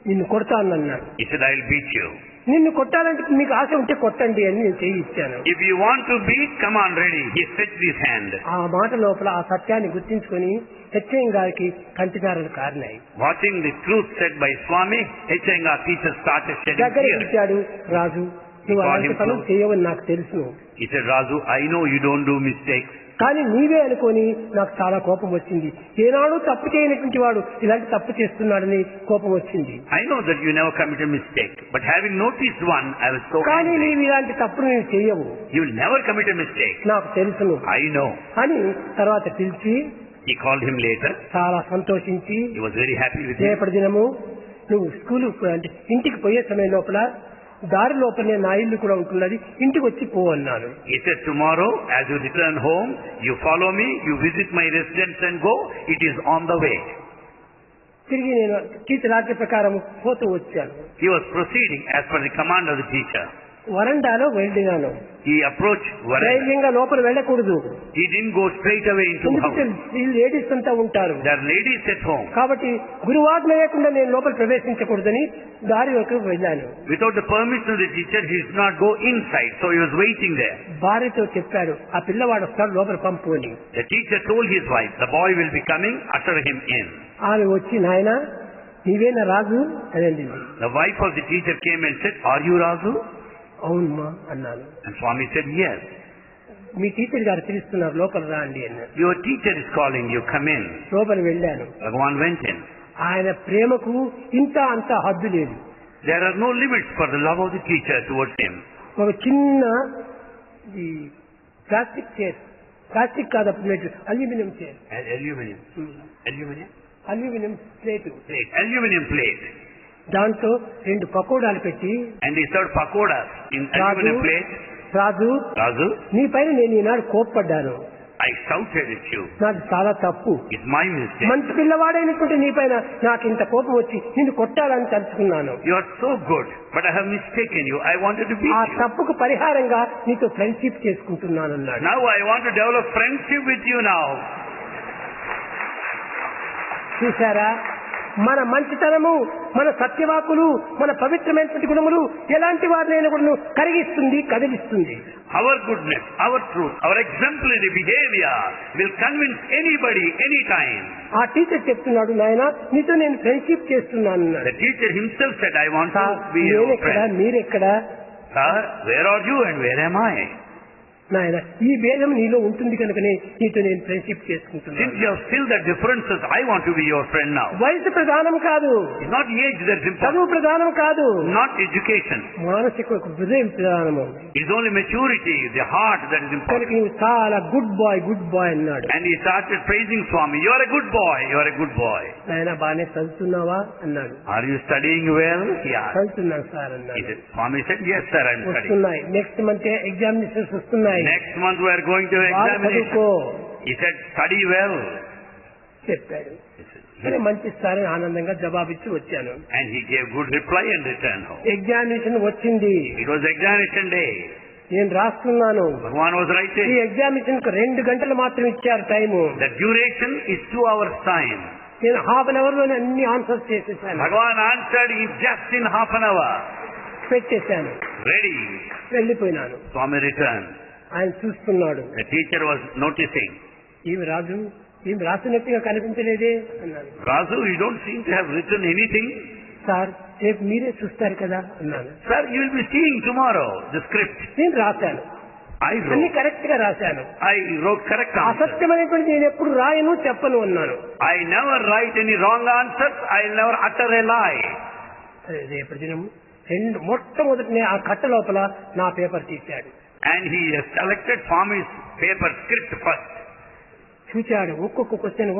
నిన్ను కొడతానన్నాడు. He said, I will beat you. నిన్ను కొట్టాలంటే మీకు ఆశ ఉంటే కొట్టండి అని నేను చేయి ఇచ్చాను. If you want to beat, come on, ready. He stretched his hand. ఆ మాట లోపల ఆ సత్యాన్ని గుర్తించుకొని హెచ్ఎం గారికి కంటిదారులు కారినాయి. Watching the truth said by Swami, H. Iyengar teacher started shedding దగ్గర tears. ఇచ్చాడు. రాజు, నువ్వు అలాంటి పనులు చేయవని నాకు తెలుసు. He said, Raju, I know you don't do mistakes. కానీ నీవే అనుకొని నాకు చాలా కోపం వచ్చింది. ఏనాడు తప్పు చేయనటువంటి వాడు ఇలాంటి తప్పు చేస్తున్నాడని కోపం వచ్చింది. I know that you never commit a mistake, but having noticed one, I was so కానీ angry. నీవు ఇలాంటి తప్పును నేను చేయవు, You will never commit a mistake. నాకు తెలుసును I know. అని తర్వాత పిలిచి He called him later. చాలా సంతోషించి He was very happy with him. రేపటి దినము నువ్వు స్కూలు అంటే ఇంటికి పోయే సమయం లోపల దారి లోపలనే నా ఇల్లు కూడా ఉంటున్నది, ఇంటికి వచ్చి పో అన్నాను. He said, tomorrow, as you return home, you follow me, you visit my residence and go. It is on the way. తిరిగి నేను టీచర్ ఆజ్ఞ ప్రకారం పోతూ వచ్చాను. He was proceeding as per the command of the teacher. వరండాలో వెళ్ళినాను. He approached Varanda. ధైర్యంగా లోపల వెళ్ళకూడదు. He didn't go straight away into the house. ఈ లేడీస్ అంతా ఉంటారు. There are ladies at home. కాబట్టి గురువాజ్ఞ లేకుండా నేను లోపల ప్రవేశించకూడదని దారిలోకి వెళ్ళాను. Without the permission of the teacher, he did not go inside. So he was waiting there. భార్యతో చెప్పాడు, ఆ పిల్లవాడు వస్తాడు లోపల పంపు అని. The teacher told his wife, the boy will be coming, usher him in. ఆమె వచ్చి, నాయన నీవేనా రాజు అని అడిగింది. The wife of the teacher came and said, "Are you Razu?" అవునమ్మా అన్నాను. And Swami said, "Yes." Me teacher గారు పిలుస్తున్నారు, లోపల రండి అన్నారు. Your teacher is calling you, come in. లోపల వెళ్ళాను. Bhagavan went in. ఆయన ప్రేమకు ఇంత అంత హద్దు లేదు. There are no limits for the love of the teacher towards him. ఒక చిన్న ఈ ప్లాస్టిక్ చైర్, ప్లాస్టిక్ కాదు అప్పుడు, aluminium chair, Aluminium. Aluminium? Aluminium plate, Plate. Aluminium plate. దాంట్లో 2 పకోడాలు పెట్టి, And he served pakodas in Raju aluminum plate. Raju Razu, నీ పైన నేను ఈనాడు కోప్పడ్డాను, I shouted at you. నాది చాలా తప్పు. It's my mistake. మంచి పిల్లవాడైనటువంటి నీ పైన నాకు ఇంత కోపం వచ్చి నిన్ను కొట్టాలని తలుచుకున్నాను. You are so good, but I have mistaken you. I wanted to beat ఆ you. తప్పుకు పరిహారంగా నీతో ఫ్రెండ్షిప్ చేసుకుంటున్నాను అన్నాడు. Now I want to develop friendship with you now. చూశారా, మన మంచితనము, మన సత్యవాకులు, మన పవిత్రమైనటువంటి గుణములు ఎలాంటి వారినైనా కూడా కరిగిస్తుంది, కదిలిస్తుంది. Our goodness, our truth, our exemplary behavior will convince anybody, anytime. ఆ టీచర్ చెప్తున్నాడు, నాయన నీతో నేను ఫ్రెండ్షిప్ చేస్తున్నాను అన్నాడు. The teacher himself said, "I want to be your నేనెక్కడ, friend." మీరెక్కడ? Sir, where are you and where am I? నాయన ఈ భేదం నీలో ఉంటుంది కనుకనే నీతో నేను ఫ్రెండ్షిప్ Since చేసుకుంటున్నాను. you have still the differences, I want to be your friend now. వయసు ప్రధానం కాదు, It's not age that's important, చదువు ప్రధానం కాదు, not education. మానసిక హృదయం ప్రధానము. It's only maturity, the heart that is కనుక important. నువ్వు చాలా గుడ్ బాయ్ అన్నాడు. And he started praising Swami. You are a good boy, you are a good boy. నాయన బాగానే చదువుతున్నావా అన్నాడు. Are you studying well? He asked. చదువుతున్నాను sir He అన్నాడు. said, Swami said, "Yes sir, I am studying." వస్తున్నాయి, next month examinations వస్తున్నాయి, Next month we are going to బాగా examination. చదువుకో He said, "Study well." చెప్పాడు. He said, సరే మంచి sir అని ఆనందంగా జవాబిచ్చి వచ్చాను. and he gave good reply and returned home. Examination వచ్చింది, It was examination day. నేను రాస్తున్నాను. Bhagavan was ఈ writing. ఎగ్జామినేషన్ కు 2 గంటలు మాత్రం ఇచ్చారు time. The duration is 2 hours time. నేను హాఫ్ అన్ అవర్ లోనే అన్ని ఆన్సర్స్ చేసేసాను, Bhagavan answered in just in half an hour. పెట్టేశాను, Ready. వెళ్ళిపోయినాను. Swami returned. ఆయన చూస్తున్నాడు. The teacher was noticing. ఈమె రాజు, ఈమె రాసినట్టుగా కనిపించలేదే అన్నాను. Razu, you don't seem to have written anything. Sir రేపు మీరే చూస్తారు కదా అన్నాను. Sir, you will be seeing tomorrow the script. నేను రాశాను, I అన్ని wrote. కరెక్ట్ గా రాశాను. I wrote correct answers. అసత్యమైనటువంటి నేను ఎప్పుడు రాయను, చెప్పను అన్నాను. I never write any wrong answers. I never utter a lie. సరే, రేపటి దినం మొట్టమొదటి ఆ కట్ట లోపల నా పేపర్ తీశాడు. And he has selected Swami's paper script first. చూచాడు, ఒక్కొక్క క్వశ్చన్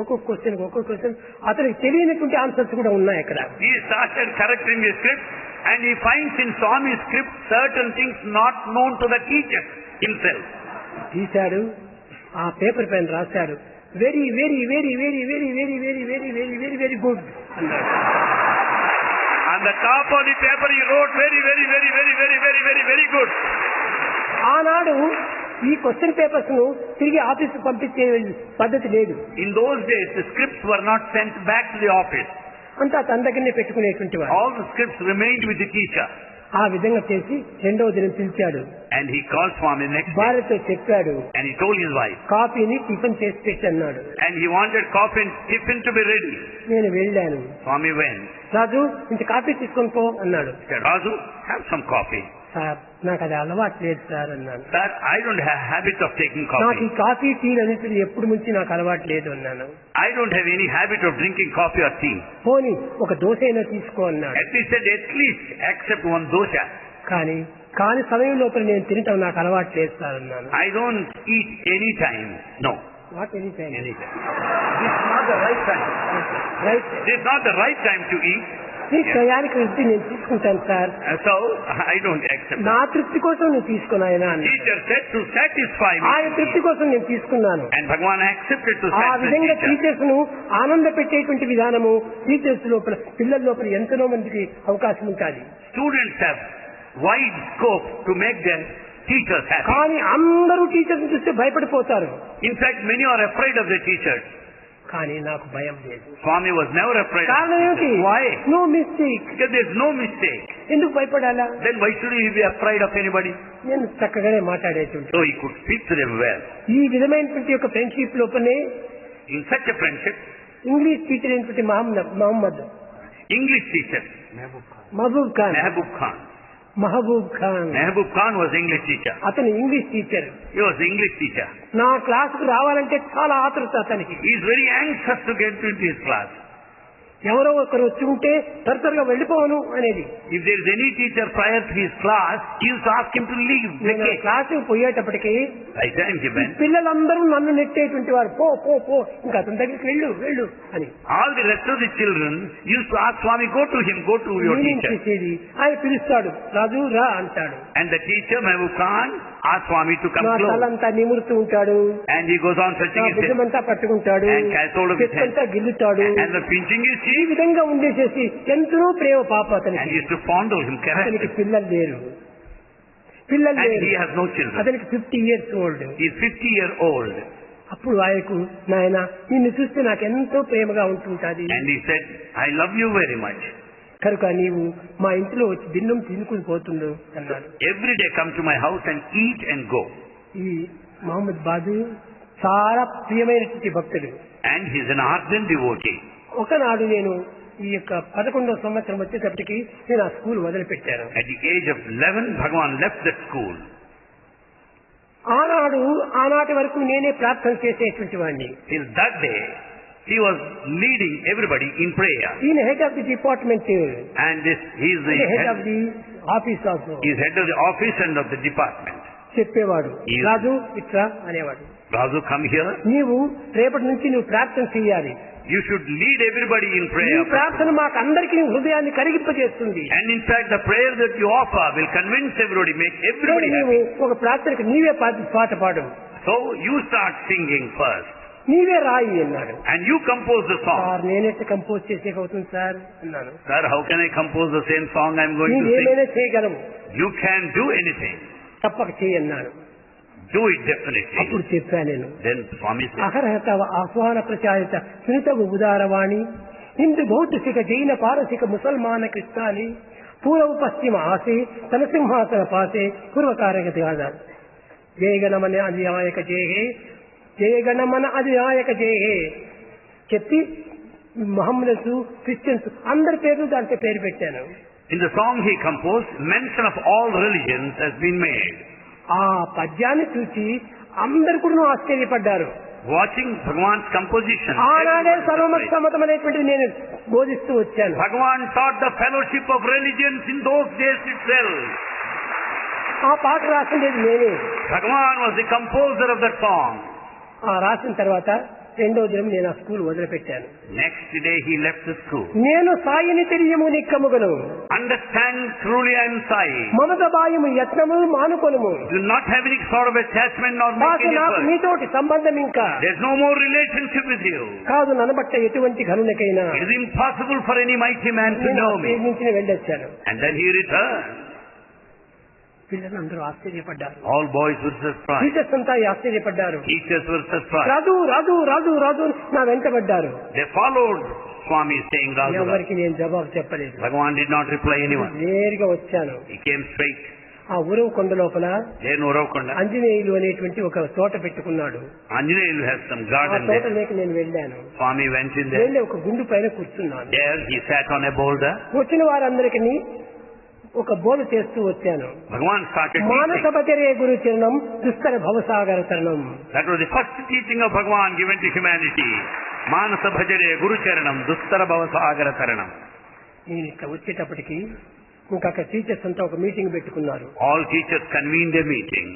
అతనికి తెలియనటువంటి ఆన్సర్స్ కూడా ఉన్నాయి అక్కడ. He started correcting the script and he finds in Swami's script certain things not known to the teacher himself. తీశాడు, ఆ పేపర్ పైన రాశాడు, very very very very very very very very very very very good అన్నాడు. On the top of the paper he wrote very, very, very, very, very, very, very, very good. ఆనాడు ఈ question papers ను తిరిగి office పంపించే పద్ధతి లేదు. In those days the scripts were not sent back to the office. అంతా తన దగ్గరనే పెట్టుకునేటువంటి వాడు. All the scripts remained with the teacher. ఆ విధంగా చేసి 2వ దినం పిలిచాడు. And he called Swami next day భార్యతో చెప్పాడు, and he told his wife. కాఫీని టిఫిన్ చేసి పెట్టి అన్నాడు. And he wanted coffee and tiffin to be ready. నేను వెళ్ళాను. Swami went. రాజు ఇంత కాఫీ తీసుకొని పో అన్నాడు. He said, "Razu, have some coffee." Sir నాకు అది అలవాటు లేదు సార్ అన్నాను. Sir, I don't have habit of taking నాకు ఈ coffee. కాఫీ టీ అనేది ఎప్పుడు నుంచి నాకు అలవాటు లేదు అన్నాను. I don't have any habit of drinking coffee or tea. పోనీ ఒక దోశ అయినా తీసుకో అన్నాడు. At least said, at least accept one dosha. కానీ సమయం లోపల నేను తినటం నాకు అలవాటు లేదు సార్ అన్నాను. I don't eat any time. No. What any time? Any time. This is not the right time. Right, This is not the right time to eat. నీ టయానికి వెళ్తే నేను తీసుకుంటాను sir. So, I don't accept నా that. తృప్తి కోసం నేను తీసుకున్నాయన అన్నాడు. Teacher said to satisfy me. ఆయన తృప్తి కోసం నేను తీసుకున్నాను. And Bhagavan accepted to ఆ satisfy విధంగా teacher. టీచర్స్ ను ఆనంద పెట్టేటువంటి విధానము టీచర్స్ లోపల, పిల్లల లోపల ఎంతనో మందికి అవకాశం ఉంటుంది. Students have wide scope to make their teachers happy. కానీ అందరూ టీచర్స్ చూస్తే భయపడిపోతారు. In fact, many are afraid of the teachers. కానీ నాకు భయం లేదు. Swami was never afraid. కారణం ఏమిటి? Why? No mistake. Because there is no mistake. ఎందుకు భయపడాలా? Then why should he be afraid of anybody? నేను చక్కగానే మాట్లాడేటువంటి So he could speak to them well. ఈ విధమైనటువంటి ఒక ఫ్రెండ్షిప్ లోపలనే In such a friendship, English teacher అయినటువంటి Mohammed English teacher. Mehboob Khan. Mehboob Khan. Mehboob Khan. Mehboob Khan was English teacher. అతను English teacher. He was English teacher. నా క్లాసుకు రావాలంటే చాలా ఆతృత అతనికి. He is very anxious to get into his class. ఎవరో ఒకరు వచ్చి ఉంటే త్వరగా వెళ్ళిపోవను అనేది. If there is any teacher prior to his class, he used to ask him to leave. క్లాసుకు పోయేటప్పటికి By the time he went, పిల్లలందరూ నన్ను నెట్టేటువంటి వారు, పో పో పో ఇంకా అతని దగ్గరికి వెళ్ళు వెళ్ళు అని. all the rest of the children used to ask Swami, go to him, go to your teacher. చేసేది ఆయన పిలుస్తాడు, రాజు రా అంటాడు. And the teacher, Mehboob Khan, asked Swami to come నా close. తలంతా నిమురుతూ ఉంటాడు, And he goes on touching his head. భుజమంతా పట్టుకుంటాడు, And cathold of his head. చెత్తంతా గిల్లుతాడు. And the pinching his ఈ cheek. విధంగా ఉండేసేసి ఎంతో ప్రేమ పాప And అతనికి. he used to fondle him, caress అతనికి him. పిల్లలు లేరు, పిల్లలు And లేరు. he has no children. అతనికి 50 years old. He is 50-year-old. అప్పుడు ఆయనకు, నాయన నిన్ను చూస్తే నాకు ఎంతో ప్రేమగా ఉంటుంటది, And he said, I love you very much. కనుక నీవు మా ఇంట్లో వచ్చి దిన్నం తినుకుని పోతుండు అన్నాడు. Every day come to my house and eat and go. ఈ మహమ్మద్ బాజు చాలా ప్రియమైనటువంటి భక్తుడు. And he is an ardent devotee. ఒకనాడు నేను ఈ యొక్క 11వ సంవత్సరం వచ్చేటప్పటికి నేను ఆ school వదిలిపెట్టాను. At the age of 11, Bhagavan left that school. ఆనాటి వరకు నేనే ప్రార్థన చేసేటువంటి వాడిని. Till that day, he was leading everybody in prayer. ఈయన head of the department, And this, he is the head of the office also. he is head of the office and of the department. చెప్పేవాడు, Yes. రాజు ఇట్లా అనేవాడు, Razu, come here. నీవు రేపటి నుంచి నువ్వు ప్రార్థన చేయాలి. You should lead everybody in ఈ prayer. ప్రార్థన మాకు అందరికీ హృదయాన్ని కరిగింపజేస్తుంది. And in fact, the prayer that you offer will convince everybody, make everybody నీవు happy. ఒక ప్రార్థనకు నీవే పాట పాడు, So you start singing first. నీవే రాయి అన్నాడు. And you compose the song. Sir నేనైతే కంపోజ్ చేసేకవుతుంది సార్ అన్నాను. Sir, how can I compose the same song I'm going to sing? నీవేమైనా చేయగలము, You can do anything. తప్పక చేయన్నాడు. Do it definitely. అప్పుడు చెప్పాను నేను, Then Swami said, అహరహత ఆహ్వాన ప్రచారిత సునితవు ఉదారవాణి హిందూ బౌద్ధసిక జైన పారసిక ముసల్మాన క్రిస్తాని పూర్వ పశ్చిమ ఆసే తన సింహాసన పాసే పూర్వకారగతి ఆధార్ జయగణమన అధినాయక జయహే జయగణమన అధినాయక జయహే చెప్పి మహమ్మద్ క్రిస్టియన్స్ అందరి పేర్లు దాంట్లో పేరు పెట్టాను. in the song he composed, mention of all religions has been made. ఆ పద్యాన్ని చూసి అందరు కూడా ఆశ్చర్యపడ్డారు. Watching Bhagavan's composition, ఆనాడే everyone was సర్వమత surprised. సమ్మతం అనేటువంటిది నేను బోధిస్తూ వచ్చాను. Bhagavan taught the fellowship of religions in those days itself. ఆ పాట రాసింది నేనే. Bhagavan was the composer of that song. ఆ రాసిన తర్వాత రెండో దినం నేను ఆ school వదిలిపెట్టాను. Next day he left the school. నేను సాయిని తెలియము నిక్కముగను, Understand truly I am Sai. Mamata బాయము యత్నము మానుకొనుము, Do not have any sort of attachment nor make నాకు any నాకు effort. మీతోటి సంబంధం ఇంకా There's no more relationship with you. కాదు, ననబట్ట ఎటువంటి ఘనునికైనా It is impossible for any mighty man to నేను know ఆ me. పేరు నుంచి వెళ్ళొచ్చాను. And then he returned. పిల్లలందరూ ఆశ్చర్యపడ్డారు, All boys were surprised. Teachers అంతా ఆశ్చర్యపడ్డారు. Teachers were surprised. రాజు రాజు రాజు రాజు నా వెంటబడ్డారు. They followed Swami saying Radhu. ఎవరికి నేను జవాబు చెప్పలేదు. Bhagavan did not reply anyone. నేరుగా వచ్చాను. He came straight. ఆ ఉరవ కొండ లోపల There in Uravkonda, ఆంజనేయులు అనేటువంటి ఒక తోట పెట్టుకున్నాడు. Anjaneyalu has some ఆ garden there. తోటలోకి నేను వెళ్ళాను. Swami went in there. వెళ్ళి ఒక గుండు పైన కూర్చున్నాను. There he sat on a boulder. వచ్చిన వారందరికీ ఒక బోధ చేస్తూ వచ్చాను. Bhagavan started మానస teaching. బచరే గురు చరణం దుస్తర భవసాగర తరణం. That was the first teaching of Bhagavan given to humanity. Manasa bhajare guru charanam dustara bhavasagara taranam. నేను ఇక్కడ వచ్చేటప్పటికి ఇంకా అక్కడ టీచర్స్ అంతా ఒక మీటింగ్ పెట్టుకున్నారు. All teachers convened a meeting.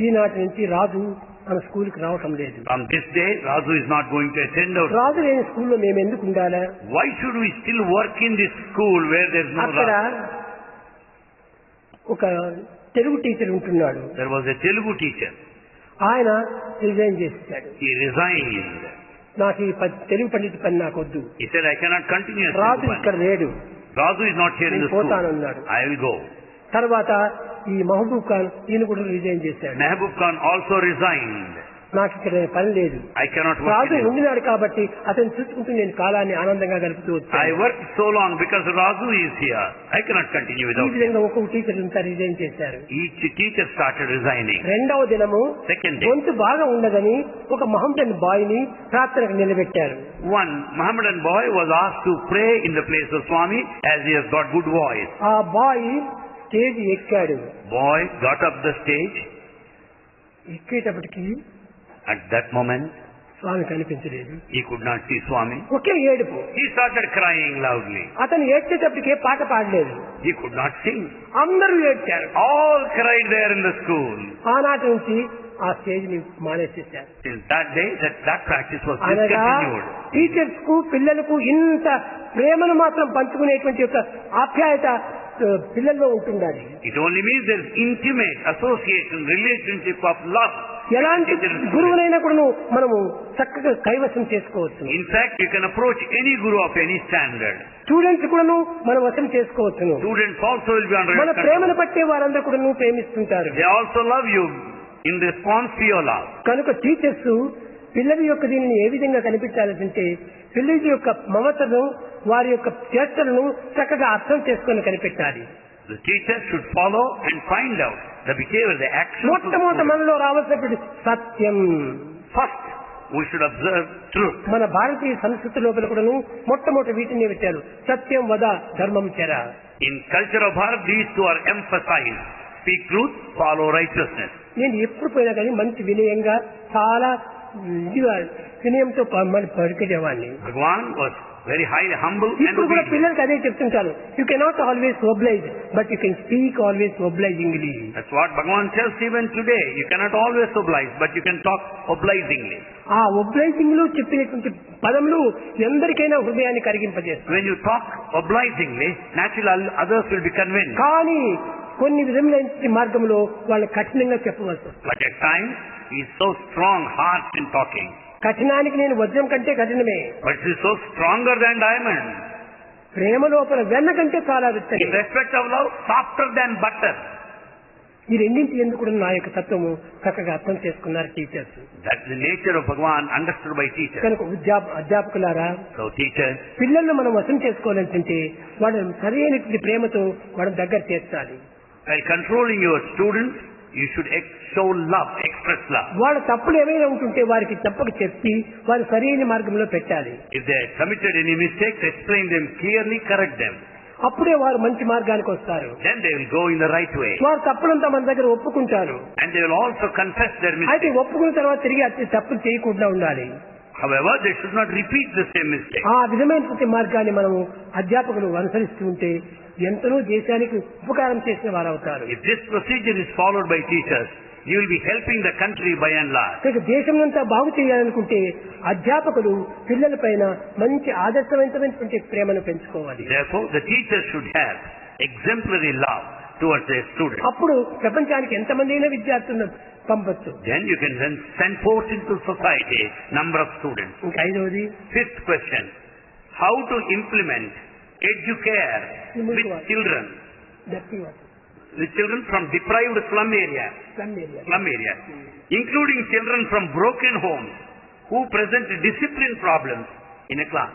ఈనాటి నుంచి రాజు మన స్కూల్కి రావటం లేదు. From this day, Razu is not going to attend our. రాజు లేని స్కూల్లో మేము ఎందుకు ఉండాలా? Why should we still work in this school where there is no అక్కడ Razu? ఒక తెలుగు టీచర్ ఉంటున్నాడు. There was a Telugu teacher. ఆయన రిజైన్ చేశాడు. He resigned. నాకు ఈ తెలుగు పండిత పని నాకు వద్దు. He said, I cannot continue. as Raju Telugu ఇక్కడ Pandit. లేడు. Razu is not here in నేను the school. పోతానన్నాడు. I will go. తర్వాత ఈ మహబూబ్ ఖాన్ ఈయన కూడా రిజైన్ చేశాడు. Mehboob Khan also resigned. నాకు ఇక్కడ పని లేదు. I cannot work Raju anymore. ఉండినాడు కాబట్టి అతను చూసుకుంటూ నేను కాలాన్ని ఆనందంగా గడుపుతూ I వచ్చాను. worked so long because Raju is here. I cannot continue ఈ without him. విధంగా ఒక్కొక్క టీచర్ అంతా రిజైన్ చేశారు. Each teacher started resigning. రెండవ దినము Second day, గొంతు బాగా ఉండదని ఒక మహమ్మదన్ బాయ్ ని ప్రార్థనకు నిలబెట్టారు. one Mohammedan boy was asked to pray in the place of Swami as he has got good voice. ఆ బాయ్ స్టేజ్ ఎక్కాడు. Boy got up the stage. ఎక్కేటప్పటికి At that moment, స్వామి కనిపించలేదు. he could not see Swami. ఒకే ఏడుపు. He started crying loudly. అతను ఏడ్చేటప్పటికే పాట పాడలేదు. He could not sing. అందరూ ఏడ్చారు. All cried there in the school. ఆనాటి నుంచి ఆ స్టేజ్ ని మానేసేశారు. Since that day, that practice was అనగా discontinued. టీచర్స్ కు పిల్లలకు ఇంత ప్రేమను మాత్రం పంచుకునేటువంటి ఒక ఆప్యాయత పిల్లల్లో ఉంటుండాలి. It only means there is intimate association, relationship of love. ఎలాంటి గురువునైనా కూడా మనము చక్కగా కైవసం చేసుకోవచ్చు. In fact, you can approach any guru of any standard. Students కూడాను మనం వశం చేసుకోవచ్చును. Students also will be under మన your ప్రేమను control. బట్టే వారందరూ కూడా ప్రేమిస్తుంటారు. They also love you in response to your love. కనుక టీచర్స్ పిల్లల యొక్క దీనిని ఏ విధంగా కనిపించాలంటే పిల్లల యొక్క మమతను వారి యొక్క చేష్టలను చక్కగా అర్థం చేసుకొని కనిపెట్టాలి. The teacher should follow and find out the behavior, the action. మొట్టమొదటి మనలో రావాల్సినటువంటి సత్యం. First, we should observe truth. మన భారతీయ సంస్కృతి లోపల కూడాను మొట్టమొదటి వీటిని పెట్టారు. సత్యం వద ధర్మం చెర. In culture of Bharat, these two are emphasized. Speak truth, follow righteousness. నేను ఎప్పుడు పోయినా కానీ మంచి వినయంగా చాలా ఇదిగా వినయంతో పలికేవాడిని. Bhagwan was very highly humble and ఇప్పుడు కూడా obedient. పిల్లలకి అదే చెప్తుంటాను. You cannot always oblige but you can speak always obligingly. That's what Bhagwan tells even today. You cannot always oblige, but you can talk obligingly. ఆ obliging లో చెప్పినటువంటి పదములు ఎందరికైనా హృదయాన్ని కరిగింపజేస్తాయి. When you talk obligingly, naturally others will be convinced. కానీ కొన్ని విధములైన మార్గంలో వాళ్ళు కఠినంగా చెప్పవలసి వస్తుంది. But at times, he is so strong, harsh in talking. కఠినానికి నేను వజ్రం కంటే కఠినమే. But he is so stronger than diamond. ప్రేమ లోపల వెన్న కంటే చాలా విత్తని. In respect of love, softer than butter. ఈ రెండింటి ఎందుకు కూడా నా యొక్క తత్వము చక్కగా అర్థం చేసుకున్నారు teachers. That's the nature of Bhagwan understood by teachers. కనుక అధ్యాపకులారా, So teachers, పిల్లలను మనం వశం చేసుకోవాలంటే వాళ్ళని సరైనటువంటి ప్రేమతో వాళ్ళని దగ్గర చేర్చాలి. while controlling your students, you should show love, express love. వాళ్ళ తప్పులు ఏమైనా ఉంటుంటే వారికి తప్పక చెప్పి వారి సరైన మార్గంలో పెట్టాలి. If they committed any mistakes, explain them clearly, correct them. అప్పుడే వారు మంచి మార్గానికి వస్తారు. Then they will go in the right way. వారు తప్పులంతా మన దగ్గర ఒప్పుకుంటారు. And they will also confess their అయితే mistakes. ఒప్పుకున్న తర్వాత తిరిగి అట్టి తప్పులు చేయకుండా ఉండాలి. However, they should not repeat the same mistake. ఆ విధమైనటువంటి మార్గాన్ని మనము అధ్యాపకులు అనుసరిస్తూ ఉంటే ఎంతనో దేశానికి ఉపకారం చేసిన వారు అవుతారు. If this procedure is followed by teachers, you will be helping the country by and large. ఇక దేశమంతా బాగు చేయాలనుకుంటే అధ్యాపకులు పిల్లల పైన మంచి ఆదర్శవంతమైనటువంటి ప్రేమను పెంచుకోవాలి. Therefore, the teachers should have exemplary love towards their students. అప్పుడు ప్రపంచానికి ఎంతమంది అయినా విద్యార్థులను పంపొచ్చు. Then you can then send forth into society number of students. ఇంకా ఐదవది, Fifth question: how to implement educare with children, from deprived slum area, including children from broken homes who present discipline problems in a class.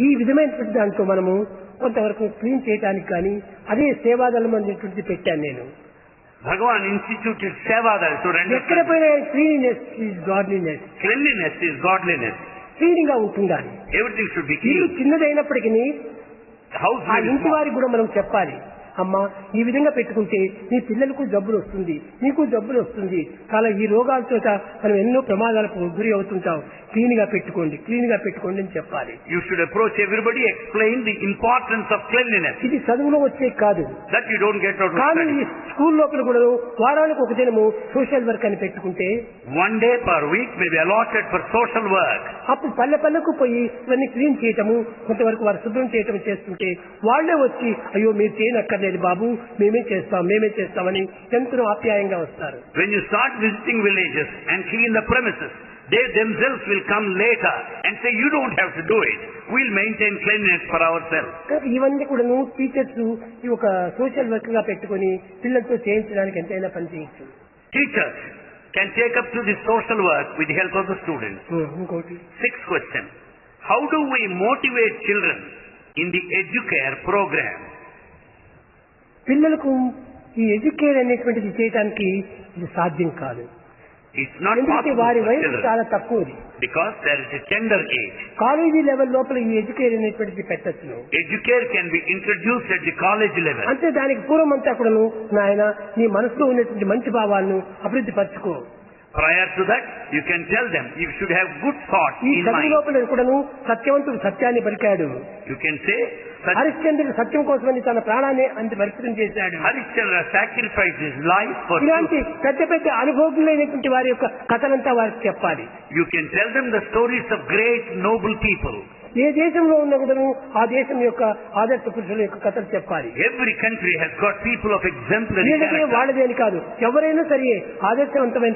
ఈ విధమైనటువంటి దాంట్లో మనము కొంతవరకు clean చేయడానికి కానీ అదే సేవాదళం అనేటువంటిది పెట్టాను నేను. Bhagavan instituted Sevadal to render ఎక్కడ పోయినా cleanliness is godliness. cleanliness is godliness. Clean గా ఉంటుండాలి. Everything should be ఇల్లు clean. చిన్నదైనప్పటికీ The house ఆ may be ఇంటి small. వారికి కూడా మనం చెప్పాలి, అమ్మా ఈ విధంగా పెట్టుకుంటే నీ పిల్లలకు జబ్బులు వస్తుంది, నీకు జబ్బులు వస్తుంది, చాలా ఈ రోగాలతో మనం ఎన్నో ప్రమాదాలకు గురి అవుతుంటాం, క్లీన్ గా పెట్టుకోండి, క్లీన్ గా పెట్టుకోండి అని చెప్పాలి. You should approach everybody, explain the importance of cleanliness. ఇది చదువులో వచ్చే కాదు, That you don't get out of కానీ study. స్కూల్ లోపల కూడా వారానికి ఒక దినము సోషల్ వర్క్ అని పెట్టుకుంటే One day per week may be allotted for social work. అప్పుడు పల్లె పల్లెకు పోయి ఇవన్నీ క్లీన్ చేయటము, కొంతవరకు వారు శుభ్రం చేయటం చేస్తుంటే వాళ్లే వచ్చి అయ్యో మీరు చేయనక్కర్లేదు బాబు, మేమే చేస్తామని ఎంతో ఆప్యాయంగా వస్తారు. When you start visiting villages and clean the premises, they themselves will come later and say, you don't have to do it. We'll maintain cleanliness for ourselves. ఇవన్నీ కూడా టీచర్స్ ఈ ఒక సోషల్ వర్క్ గా పెట్టుకుని పిల్లలతో చేయించడానికి ఎంతైనా పని చేయొచ్చు. Teachers can take up to the social work with the help of the students. ఇంకోటి 6th question. How do we motivate children in the Educare program? పిల్లలకు ఈ ఎడ్యుకేర్ అనేటువంటిది చేయడానికి ఇది సాధ్యం కాదు. It's not ఎందుకంటే possible వారి for వయసు children చాలా తక్కువది. because there is a tender age. College level లోపల ఈ ఎడ్యుకేర్ అనేటువంటిది పెట్టచ్చు. Educare can be introduced at the college level. అంటే దానికి పూర్వం అంతా కూడాను నాయన నీ మనసులో ఉన్నటువంటి మంచి భావాలను అభివృద్ధి పరచుకో. Prior to that, you can tell them you should have good thoughts ఈ in చదువు mind. లోపల కూడాను సత్యవంతుడు సత్యాన్ని పలికాడు. You can say హరిశ్చంద్రుడు సత్యం కోసమని తన ప్రాణాన్ని అంత పరిచయం చేశాడు. Harishchandra sacrificed his life for ఇలాంటి truth. పెద్ద పెద్ద అనుభవజ్ఞులైనటువంటి వారి యొక్క కథలంతా వారికి చెప్పాలి. You can tell them the stories of great noble people. ఏ దేశంలో ఉన్న కూడాను ఆ దేశం యొక్క ఆదర్శ పురుషుల యొక్క కథలు చెప్పాలి. Every country has got people of exemplary వీళ్ళదే character. వాళ్ళదే అని కాదు, ఎవరైనా సరే ఆదర్శవంతమైన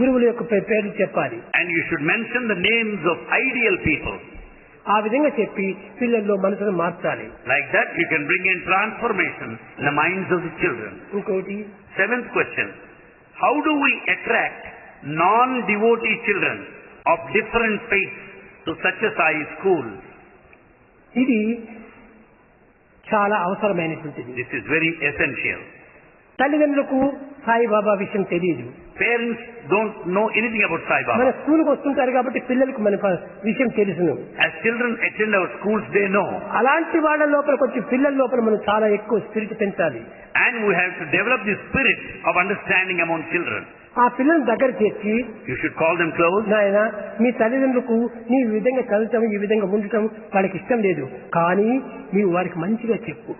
గురువుల యొక్క పేర్లు చెప్పాలి. And you should mention the names of ideal people. ఆ విధంగా చెప్పి పిల్లల్లో మనసును మార్చాలి. Like that, you can bring in transformation in the minds of the children. ఇంకోటి 7th question. How do we attract non-devotee children of different faiths to Satyasai school? ఇది చాలా అవసరమైనటువంటిది. This is very essential. తల్లిదండ్రులకు సాయిబాబా విషయం తెలియదు. Parents don't know anything about Sai మన Baba. స్కూల్కి వస్తుంటారు కాబట్టి పిల్లలకు మన విషయం తెలుసును. As children attend our schools, they know. అలాంటి వాళ్ళ లోపల కొంచెం పిల్లల లోపల మనం చాలా ఎక్కువ స్పిరిట్ పెంచాలి. And we have to develop the spirit of understanding among children. ఆ పిల్లల్ని దగ్గర చేర్చి You should call them close. నాయన మీ తల్లిదండ్రులకు నీ ఈ విధంగా చదవటం ఈ విధంగా ఉండటం వాళ్ళకి ఇష్టం లేదు, కానీ నీవు వారికి మంచిగా చెప్పు.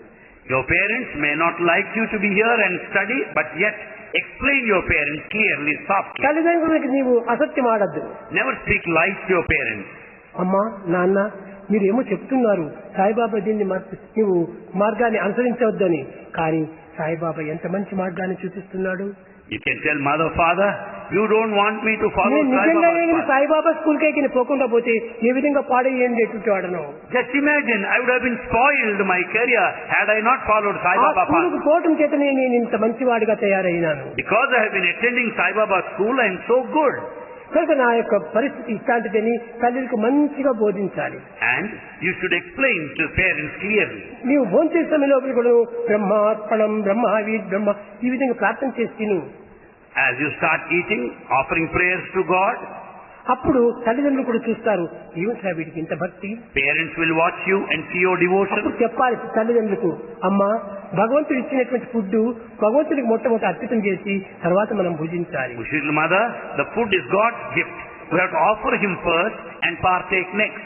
Your parents may not like you to be here and study, but yet explain your parents clearly, softly. తల్లిదండ్రులకి నీవు అసత్యం ఆడద్దు. Never speak lies to your parents. అమ్మా నాన్న మీరేమో చెప్తున్నారు సాయిబాబా దీన్ని నీవు మార్గాన్ని అనుసరించవద్దని, కానీ సాయిబాబా ఎంత మంచి మార్గాన్ని చూపిస్తున్నాడు. You can tell mother, father, you don't want me to follow నేను Sai నిజంగా Baba's path. సాయిబాబా స్కూల్ కేకి పోకుండా పోతే ఏ విధంగా పాడేయండి వాడను. Just imagine, I would have been spoiled my career had I not followed Sai ఆ Baba స్కూల్కు path. పోవటం చేతనే నేను ఇంత మంచివాడిగా తయారైనాను. Because I have been attending Sai Baba school, I am so good. కనుక నా యొక్క పరిస్థితి ఇట్లాంటిదని తల్లికి మంచిగా బోధించాలి. And you should explain to parents clearly. నీవు భోంచేసే సమయంలో కూడా బ్రహ్మార్పణం బ్రహ్మావి బ్రహ్మ ఈ విధంగా ప్రార్థన చేసి తిను. As you start eating, offering prayers to God, అప్పుడు తల్లిదండ్రులు కూడా చూస్తారు ఏమిటా వీడికి ఇంత భక్తి. parents will watch you and see your devotion. అప్పుడు చెప్పాలి తల్లిదండ్రులకు, అమ్మా భగవంతుడు ఇచ్చినటువంటి ఫుడ్ భగవంతుడికి మొట్టమొదటి అర్పితం చేసి తర్వాత మనం భుజించాలి. Little mother, the food is God's gift. We have to offer Him first and partake next.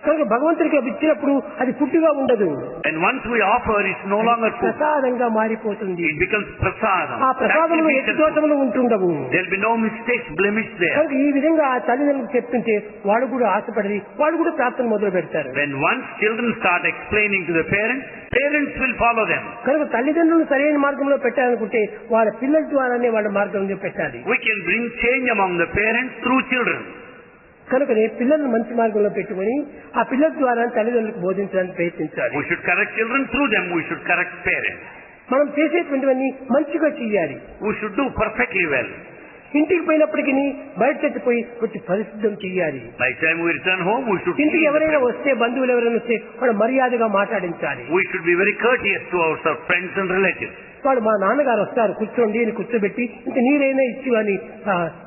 కనుక భగవంతుడికి ఇచ్చినప్పుడు అది ఫుడ్గా ఉండదు. And once we offer, it's no longer food. ప్రసాదంగా మారిపోతుంది. It becomes prasadam. ఆ ప్రసాదంలో ఎట్టి దోషములు ఉంటుండవు. There will be no mistakes, blemish there. కనుక ఈ విధంగా ఆ తల్లిదండ్రులకు చెప్తుంటే వాడు కూడా ఆశపడి వాడు కూడా ప్రార్థన మొదలు పెడతారు. When once children start explaining to the parents, parents will follow them. కనుక తల్లిదండ్రులు సరైన మార్గంలో పెట్టాలనుకుంటే వాళ్ళ పిల్లల ద్వారానే వాళ్ళ మార్గంలో పెట్టాలి. We can bring change among the parents through children. కనుకనే పిల్లలను మంచి మార్గంలో పెట్టుకుని ఆ పిల్లల ద్వారా తల్లిదండ్రులకు బోధించడానికి ప్రయత్నించాలి. We should correct children through them. We should correct parents. మనం చేసేటువంటివన్నీ మంచిగా చెయ్యాలి. We should do perfectly well. ఇంటికి పోయినప్పటికీ బయట చచ్చిపోయి కొంచెం పరిశుద్ధం చెయ్యాలి. By the time we return home, we should ఇంటికి clean the ఎవరైనా place. వస్తే బంధువులు ఎవరైనా వస్తే వాడు మర్యాదగా మాట్లాడించాలి. We should be very courteous to our friends and relatives. వాడు మా నాన్నగారు వస్తారు కూర్చోండి అని కూర్చోబెట్టి ఇంక నీరైనా ఇచ్చి అని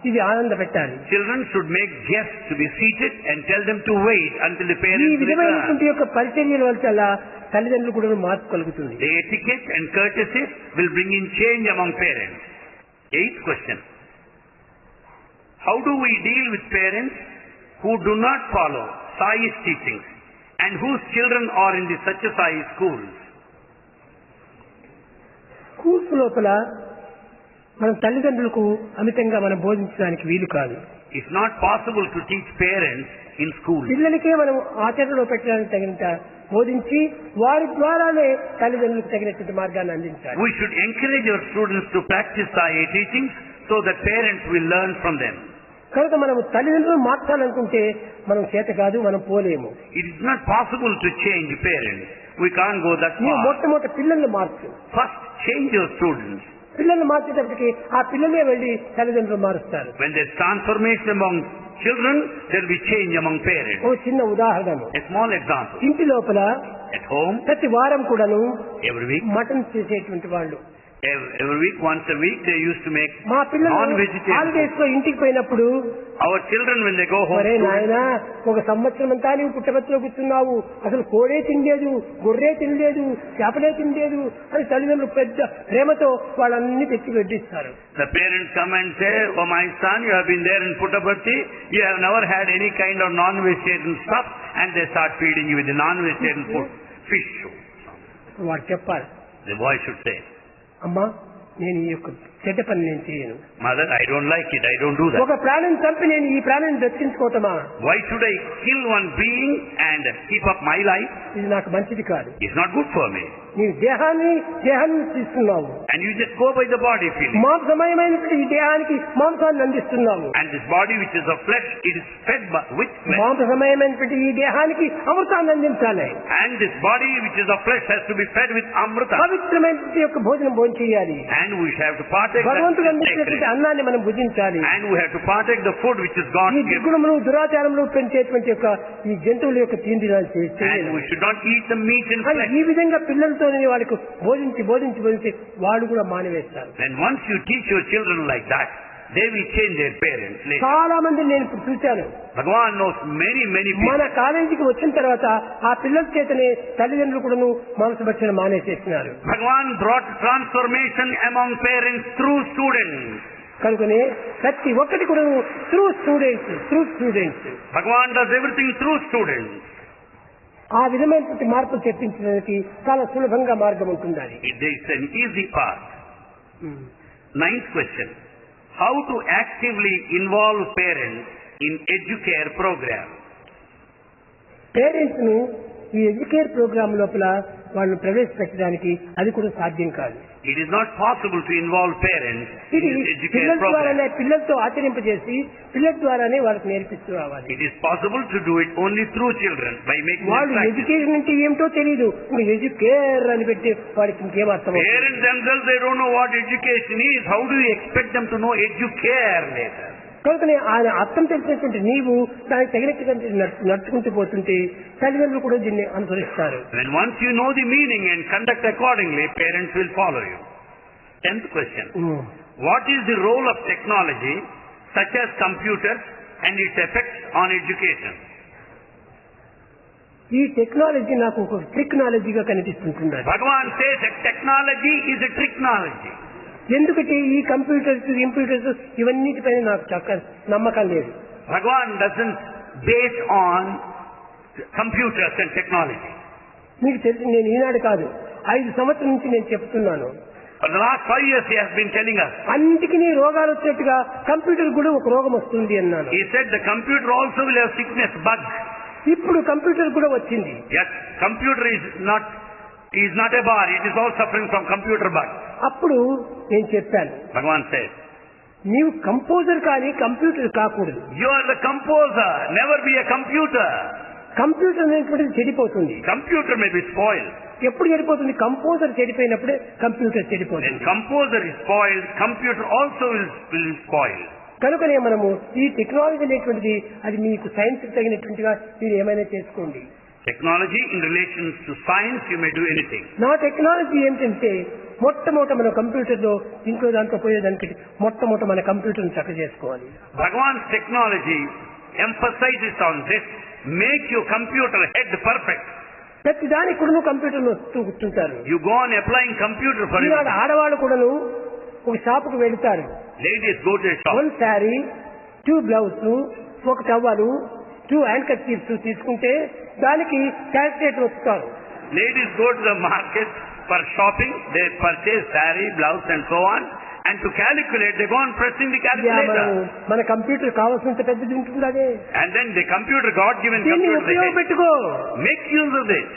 ఇది ఆనంద పెట్టాలి. Children should make guests to be seated and tell them to wait until the ఈ parents return. విధమైనటువంటి యొక్క పరిచర్యల వల్ల తల్లిదండ్రులు కూడా మార్పు కలుగుతుంది. The etiquette and courtesy will bring in change among parents. 8th question. How do we deal with parents who do not follow Sai's teachings and whose children are in the Satya Sai schools? Schools లోపల మన తల్లిదండ్రులకు అమితంగా మనం బోధించడానికి వీలు కాదు. It's not possible to teach parents in schools. పిల్లలకే మనం ఆచరణలో పెట్టడానికి తగినంత బోధించి వారి ద్వారానే తల్లిదండ్రులకు తగినటువంటి మార్గాన్ని అందించాలి. We should encourage our students to practice Sai teachings so that parents will learn from them. కనుక మనం తల్లిదండ్రులు మార్చాలనుకుంటే మనం చేత కాదు, మనం పోలేము. It is not possible to change parents. We can't go that నువ్వు far. మొట్టమొదటి పిల్లల్ని మార్చు. First, change your students. పిల్లల్ని మార్చేటప్పటికి ఆ పిల్లలే వెళ్లి తల్లిదండ్రులు మారుస్తారు. When there's transformation among children, there will be change among parents. ఓ చిన్న ఉదాహరణ, A small example. ఇంటి లోపల At home, ప్రతి వారం కూడాను every week, మటన్ చేసేటువంటి వాళ్ళు every week, once a week, they used to make మా పిల్లలు non-vegetarian. హాలిడేస్ లో ఇంటికి పోయినప్పుడు, Our children, when they go home, ఒరే నాయనా ఒక సంవత్సరం అంతా నీవు పుట్టబెత్తలో కూర్చున్నావు, అసలు కోడే తినలేదు, గొర్రె తినలేదు, చేపలే తినలేదు అని తల్లిదండ్రులు పెద్ద ప్రేమతో వాళ్ళన్ని తెచ్చి వడ్డిస్తారు. the parents come and say, "Oh my son, you have been there in Puttaparthi, you have never had any kind of non-vegetarian stuff," and they start feeding you with the non-vegetarian food, fish. వాడు చెప్పాలి, The boy should say, అమ్మా నేను ఈ యొక్క చెడ్డ పని నేను చేయను. "Mother, I don't like it, I don't do that. ఒక ప్రాణిని చంపి నేను ఈ ప్రాణిని దక్కించుకోవటమా? Why should I kill one being and keep up my life? ఇది నాకు మంచిది కాదు. It's not good for me." నీవు దేహాన్ని తీసుకున్నావు, And you just go by the body feeling. మాంసమయమైనటువంటి ఈ దేహానికి మాంసాన్ని అందిస్తున్నావు. And this body which is of flesh, it is fed with flesh. మాంసమయమైనటువంటి ఈ దేహానికి అమృతాన్ని అందించాలి. And this body which is of flesh has to be fed with amrita. పవిత్రమైనటువంటి యొక్క భోజనం భోజనం చేయాలి. And we have to partake భగవంతుడు that అందించినటువంటి sacred. అన్నాన్ని మనం భుజించాలి. And we have to partake the food which is God's ఈ gift. దుర్గుణములు దురాచారములు పెంచేటువంటి యొక్క ఈ జంతువుల యొక్క తిండి And we should not eat the meat and flesh. ఈ విధంగా పిల్లలతో వాళ్ళకి బోధించి వాళ్ళు కూడా మానివేస్తారు. And once you teach your children like that, they will change their parents later. చాలా మంది నేను ఇప్పుడు చూశాను. Bhagavan knows many people. మన కాలేజీకి వచ్చిన తర్వాత ఆ పిల్లల చేతనే తల్లిదండ్రులు కూడాను మాంసభక్షణ మానేసేస్తున్నారు. Bhagavan brought transformation among parents through students. కనుకనే ప్రతి ఒక్కటి కూడా through students Bhagavan does everything through students. ఆ విధమైనటువంటి మార్పు తెప్పించడానికి చాలా సులభంగా మార్గం ఉంటుంది. It is an easy path. Ninth question. How to actively involve parents in Educare program? Parents ను ఈ ఎడ్యుకేర్ ప్రోగ్రామ్ లోపల వాళ్ళని ప్రవేశపెట్టడానికి అది కూడా సాధ్యం కాదు. It is not possible to involve parents in ఇది this Educare పిల్లల program. ద్వారానే పిల్లలతో ఆచరింపజేసి పిల్లల ద్వారానే వాళ్ళకి నేర్పిస్తూ రావాలి. It is possible to do it only through children by making వాళ్ళు them practice. ఎడ్యుకేషన్ అంటే ఏమిటో తెలియదు, ఎడ్యుకేర్ అని పెట్టి వాడికి ఇంకేం అర్థం అవుతుంది? Parents themselves, they don't know what education is. How do you expect them to know Educare later? కనుకనే ఆయన అర్థం తెలిసినటువంటి నీవు దానికి తగినట్టుగా నడుచుకుంటూ పోతుంటే తల్లిదండ్రులు కూడా దీన్ని అనుసరిస్తారు. When once you know the meaning and conduct accordingly, parents will follow you. 10th question. What is the role of technology such as computers and its effects on education? ఈ టెక్నాలజీ నాకు ఒక టెక్నాలజీగా కనిపిస్తుంటుంది. Bhagavan says that technology is a technology. ఎందుకంటే ఈ computers ఇవన్నిటిపైన నాకు నమ్మకం లేదు. Bhagavan doesn't base on computers and technology. మీకు తెలిసి నేను ఈనాడు కాదు 5 సంవత్సరాల నుంచి నేను చెప్తున్నాను. For the last 5 years he has been telling us. అన్నిటికీ రోగాలు వచ్చేట్టుగా కంప్యూటర్ కూడా ఒక రోగం వస్తుంది అన్నాను. He said the computer also will have sickness, bug. ఇప్పుడు కంప్యూటర్ కూడా వచ్చింది. Yes, computer is not a bar. It is all suffering from computer bug. అప్పుడు నేను చెప్పాను, Bhagavan says, నీవు కంపోజర్ కానీ కంప్యూటర్ కాకూడదు. you are the composer, never be a computer. Computer అనేటువంటిది చెడిపోతుంది. Computer may be spoiled. ఎప్పుడు చెడిపోతుంది? కంపోజర్ చెడిపోయినప్పుడే కంప్యూటర్ When చెడిపోతుంది. composer is spoiled, computer also will spoil. కనుకనే మనము ఈ టెక్నాలజీ అనేటువంటిది అది మీకు సైన్స్ తగినటువంటిగా మీరు ఏమైనా చేసుకోండి. Technology in relation to science, you may do anything. నా టెక్నాలజీ ఏమిటంటే మొట్టమొదట మన కంప్యూటర్ లో ఇంట్లో దాంట్లో పోయేదానికి మొట్టమొదట మన కంప్యూటర్ చక్క చేసుకోవాలి. Bhagavan's technology emphasizes on this. Make your computer head perfect. ప్రతి దానికి కూడా కంప్యూటర్ లో కూర్చుంటారు. You go on applying computer for Eenadu everything. ఆడవాళ్ళు కూడాను ఒక షాపుకు వెళ్తారు. Ladies go to a shop. 1 sari, 2 blouse, 1 towel, 2 hand kerchiefs తీసుకుంటే దానికి క్యాల్కులేటర్ వస్తారు. Ladies go to the market for shopping. They purchase saree, blouse and so on. And to calculate, they go on pressing the calculator. మన computer కావాల్సినంత పెద్దది ఉంటుంది అదే. And then the computer, God-given దీన్ని computer, they ఉపయోగపెట్టుకో. make use of it.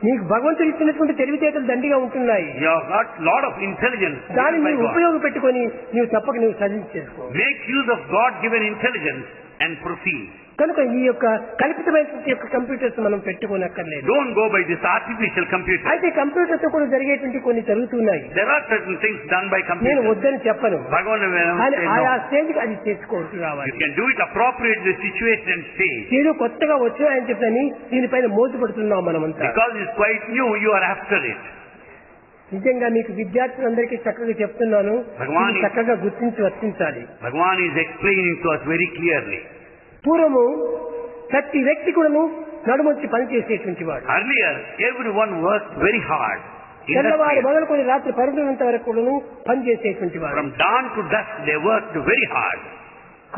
నీకు భగవంతుడు ఇచ్చినటువంటి తెలివితేటలు దండిగా ఉంటున్నాయి. You have got lot of intelligence. దాన్ని given by నీవు God. ఉపయోగపెట్టుకొని నీవు తప్పక నీవు చదివి చేసుకో. Make use of God-given intelligence and proceed. కనుక ఈ యొక్క కల్పితమైనటువంటి యొక్క కంప్యూటర్స్ మనం పెట్టుకోనక్కర్లేదు. Don't go by this artificial computer. అయితే కంప్యూటర్ తో కూడా జరిగేటువంటి కొన్ని జరుగుతున్నాయి. There are certain things done by నేను computer. వద్దని చెప్పను. Bhagavan కానీ said ఆయా no. స్టేజ్ కి అది చేసుకుంటూ రావాలి. You can do it appropriate to the situation and stage. ఏదో కొత్తగా వచ్చాయని చెప్పని దీనిపైన మోసపడుతున్నాం మనమంతా. Because it's quite new, you are after it. నిజంగా మీకు విద్యార్థులందరికీ చక్కగా చెప్తున్నాను, భగవాన్ ఇది చక్కగా గుర్తించి వర్తించాలి. Bhagavan is explaining to us very clearly. పూర్వము ప్రతి వ్యక్తి కూడాను నడుమొచ్చి పనిచేసేటువంటి వాడు. Earlier, everyone worked very hard. In తెల్లవారు the మొదలుకొని రాత్రి పరుగునంత వరకు కూడాను పనిచేసేటువంటి వాడు. from dawn to dusk, they worked very hard.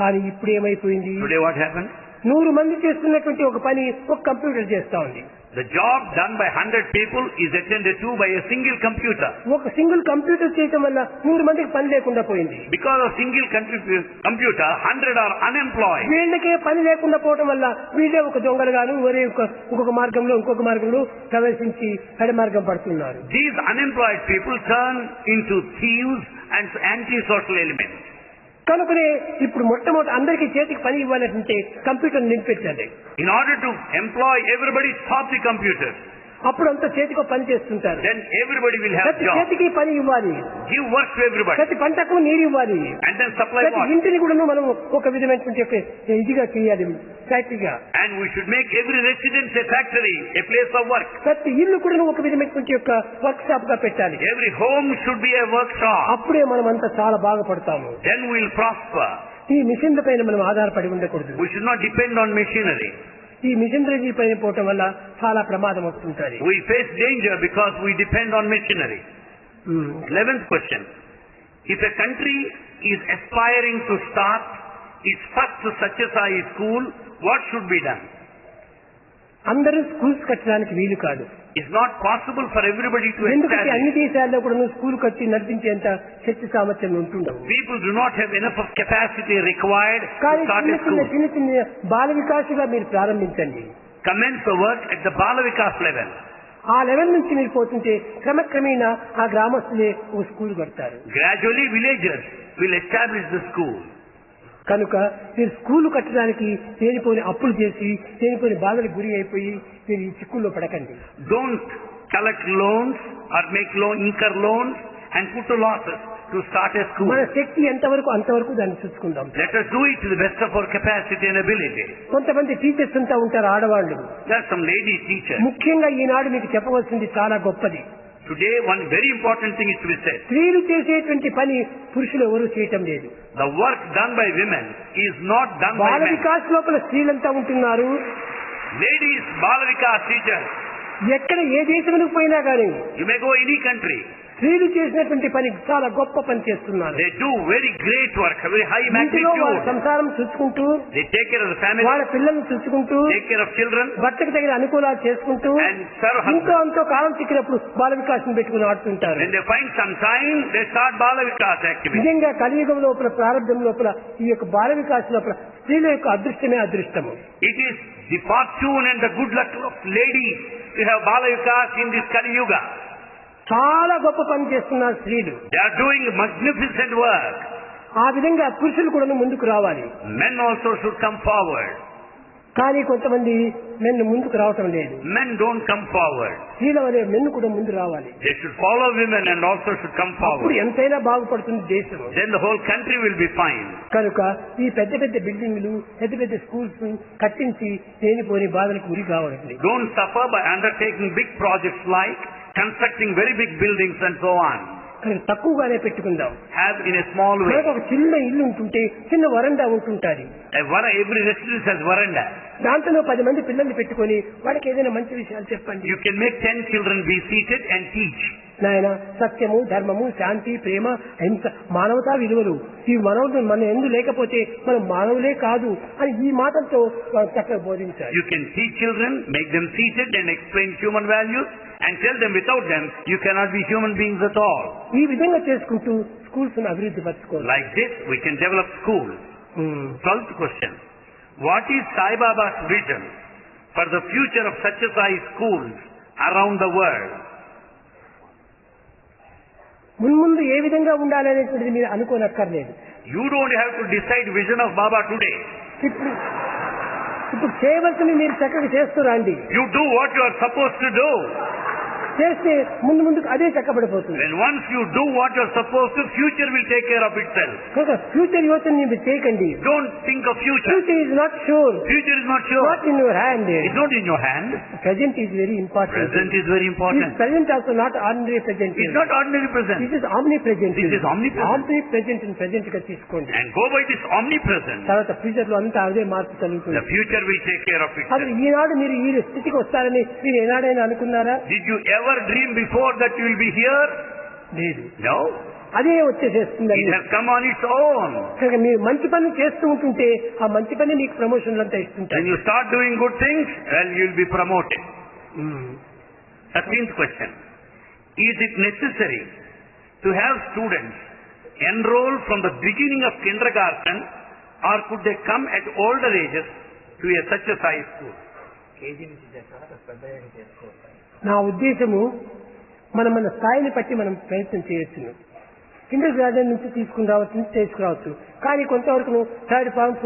కానీ ఇప్పుడు ఏమైపోయింది? Today what happened? 100 మంది చేస్తున్నటువంటి ఒక పని ఒక కంప్యూటర్ చేస్తా ఉంది. The job done by 100 people is attended to by a single computer. ఒక సింగిల్ కంప్యూటర్ చేయటం వల్ల 100 మందికి పని లేకుండా పోయింది. Because of single computer, 100 are unemployed. వీళ్ళకే పని లేకుండా పోవటం వల్ల వీళ్ళే ఒక దొంగలుగాను ఒరే ఇంకొక మార్గంలో ప్రవేశించి పెడ మార్గం పడుతున్నారు. These unemployed people turn into thieves and anti-social elements. కనుకనే ఇప్పుడు మొట్టమొదటి అందరికీ చేతికి పని ఇవ్వాలంటే computer నింపెట్టండి. In order to employ everybody, stop the computers. అప్పుడు అంతా చేతికి పని చేస్తుంటారు. Then everybody will have ప్రతి job. చేతికి పని ఇవ్వాలి, Give work to everybody. ప్రతి పంటకు నీరు ఇవ్వాలి, And then supply ప్రతి water. ఇంటిని కూడా మనం ఒక విధమైనటువంటి ఇదిగా చేయాలి, ఫ్యాక్టరీగా. And we should make every residence a factory, a place of work. ప్రతి ఇల్లు కూడా ఒక విధమైనటువంటి యొక్క వర్క్ షాప్ గా పెట్టాలి. Every home should be a workshop. అప్పుడే మనం అంతా చాలా బాగుపడతాము. Then we will prosper. ఈ మిషన్ల పైన మనం ఆధారపడి ఉండకూడదు. We should not depend on machinery. ఈ మిషనరీ పైన పోవటం వల్ల చాలా ప్రమాదం వస్తుంటది. We face danger because we depend on machinery. 11th question. If a country is aspiring to start its first Satyasai school, what should be done? అందరూ schools కట్టడానికి వీలు కాదు. It's not possible for everybody to ఎందుకంటే అన్ని establish. దేశాల్లో కూడా school కట్టి నడిపించేంత శక్తి సామర్థ్యం ఉంటుండవు. People do not have enough of capacity required to కానీ start a school. చిన్న బాల వికాసుగా మీరు ప్రారంభించండి. Commence the work at the Bala Vikas level. ఆ లెవెల్ నుంచి మీరు పోతుంటే క్రమక్రమేణా ఆ గ్రామస్తులే ఓ స్కూల్ కడతారు. Gradually villagers will establish the school. కనుక మీరు స్కూల్ కట్టడానికి దేనిపోని అప్పులు చేసి దేనిపోని బాధలకు గురి అయిపోయి మీరు ఈ చిక్కుల్లో పడకండి. Don't collect loans or incur loans and put to losses to start a school. మన శక్తి ఎంతవరకు అంతవరకు దాన్ని చూసుకుందాం. Let us do it to the best of our capacity and ability. కొంతమంది టీచర్స్ అంతా ఉంటారు ఆడవాళ్ళు. There are some lady teachers. ముఖ్యంగా ఈనాడు మీకు చెప్పవలసింది చాలా గొప్పది. Today one very important thing is to be said. స్త్రీలు చేసేటువంటి పని పురుషులు ఎవరు చేయటం లేదు. The work done by women is not done by Bala men. Vikas లోపల స్త్రీలంతా ఉంటున్నారు. Ladies, Bala Vikas teachers, ఎక్కడ ఏ దేశంలోకి పోయినా కానీ you may go any country. స్త్రీలు చేసినటువంటి పని చాలా గొప్ప పని చేస్తున్నారు. They do very great work, very high ఇంటిలో వాళ్ళ magnitude. సంసారం చూసుకుంటూ They take care of the family, వాళ్ళ పిల్లల్ని చూసుకుంటూ take care of children, భర్తకు తగిన అనుకూలాలు చేసుకుంటూ and serve ఇంకో husband. అంతో కాలం చిక్కినప్పుడు బాల వికాసం పెట్టుకుని ఆడుతుంటారు. When they find some time, they start Bala Vikas activity. నిజంగా కలియుగం లోపల ప్రారంభం లోపల ఈ యొక్క బాల వికాసం లోపల స్త్రీల యొక్క అదృష్టమే అదృష్టము. It is the fortune and the good luck of ladies to have Bala Vikas in this Kali Yuga. చాలా గొప్ప పని చేస్తున్నారు స్త్రీలు. They are doing magnificent work. ఆ విధంగా పురుషులు కూడా ముందుకు రావాలి. Men also should come forward. కానీ కొంతమంది మెన్ను ముందుకు రావటం లేదు. Men don't come forward. స్త్రీల వలె మెన్ను కూడా ముందు రావాలి. They should follow women and also should come అప్పుడు forward. ఎంతైనా బాగుపడుతుంది దేశం. Then the whole country will be fine. కనుక ఈ పెద్ద పెద్ద బిల్డింగ్లు పెద్ద పెద్ద స్కూల్స్ కట్టించి దేనిపోని బాధలకు గురి కావడం. Don't suffer by undertaking big projects like constructing very big buildings and so on. కనుక తక్కువగానే పెట్టుకుందాం. Have in a small way. మనకు ఒక చిన్న ఇల్లు ఉంటుంటే చిన్న వరండా ఉంటుంటాది. Every residence has veranda. దాంట్లో 10 మంది పిల్లల్ని పెట్టుకొని వాడికి ఏదైనా మంచి విషయాలు చెప్పండి. You can make 10 children be seated and teach. నాయన సత్యము ధర్మము శాంతి ప్రేమ అహింస మానవతా విలువలు ఈ మానవుడు మన ఎందు లేకపోతే మనం మానవులే కాదు అని ఈ మాటలతో చక్కగా బోధించాలి. You can teach children, make them seated and explain human values and tell them without them you cannot be human beings at all. ఈ విధంగా చేసుకుంటూ స్కూల్స్ అభివృద్ధి పరచుకోవాలి. Like this we can develop schools. 12th question. What is Sai Baba's vision for the future of Satyasai schools around the world? మున్ముందు ఏ విధంగా ఉండాలనేటువంటిది మీరు అనుకోనక్కర్లేదు. You don't have to decide vision of Baba today. ఇప్పుడు ఇప్పుడు చేయవలసింది మీరు చక్కగా చేస్తురండి. You do what you are supposed to do. చేస్తే ముందు ముందుకు అదే చక్కబడిపోతుంది. When once you do what you are supposed to, future will take care of itself. కనుక ఫ్యూచర్ యోచన మీరు చేయకండి. Don't think of future. Future is not sure. Future is not sure. Not in your hand. It's not in your hand. Present is very important. Present is very important. This present also not ordinary present. It's not ordinary present. This is omnipresent. This is omnipresent. Omnipresent in present గా తీసుకోండి. And go by this omnipresent. తర్వాత future లో అంతా అదే మార్పు కలుగుతుంది. The future will take care of itself. అసలు ఈనాడు మీరు ఈ స్థితికి వస్తారని మీరు ఏనాడైనా అనుకున్నారా? Did you ever dream before that you will be here? లేదు. No. అదే వచ్చేసేస్తుంది. It has come on its own. కనుక మీరు మంచి పని చేస్తూ ఉంటుంటే ఆ మంచి పని మీకు ప్రమోషన్లు అంతా ఇస్తుంటారు. When you start doing good things, well, you will be promoted. 13th question. Is it necessary to have students enroll from the beginning of kindergarten, or could they come at older ages to such a high school? నా ఉద్దేశము మన స్థాయిని బట్టి మనం ప్రయత్నం చేయొచ్చును. Kinder garden నుంచి తీసుకుని తీసుకురావచ్చు. కానీ కొంతవరకు థర్డ్ ఫార్మ్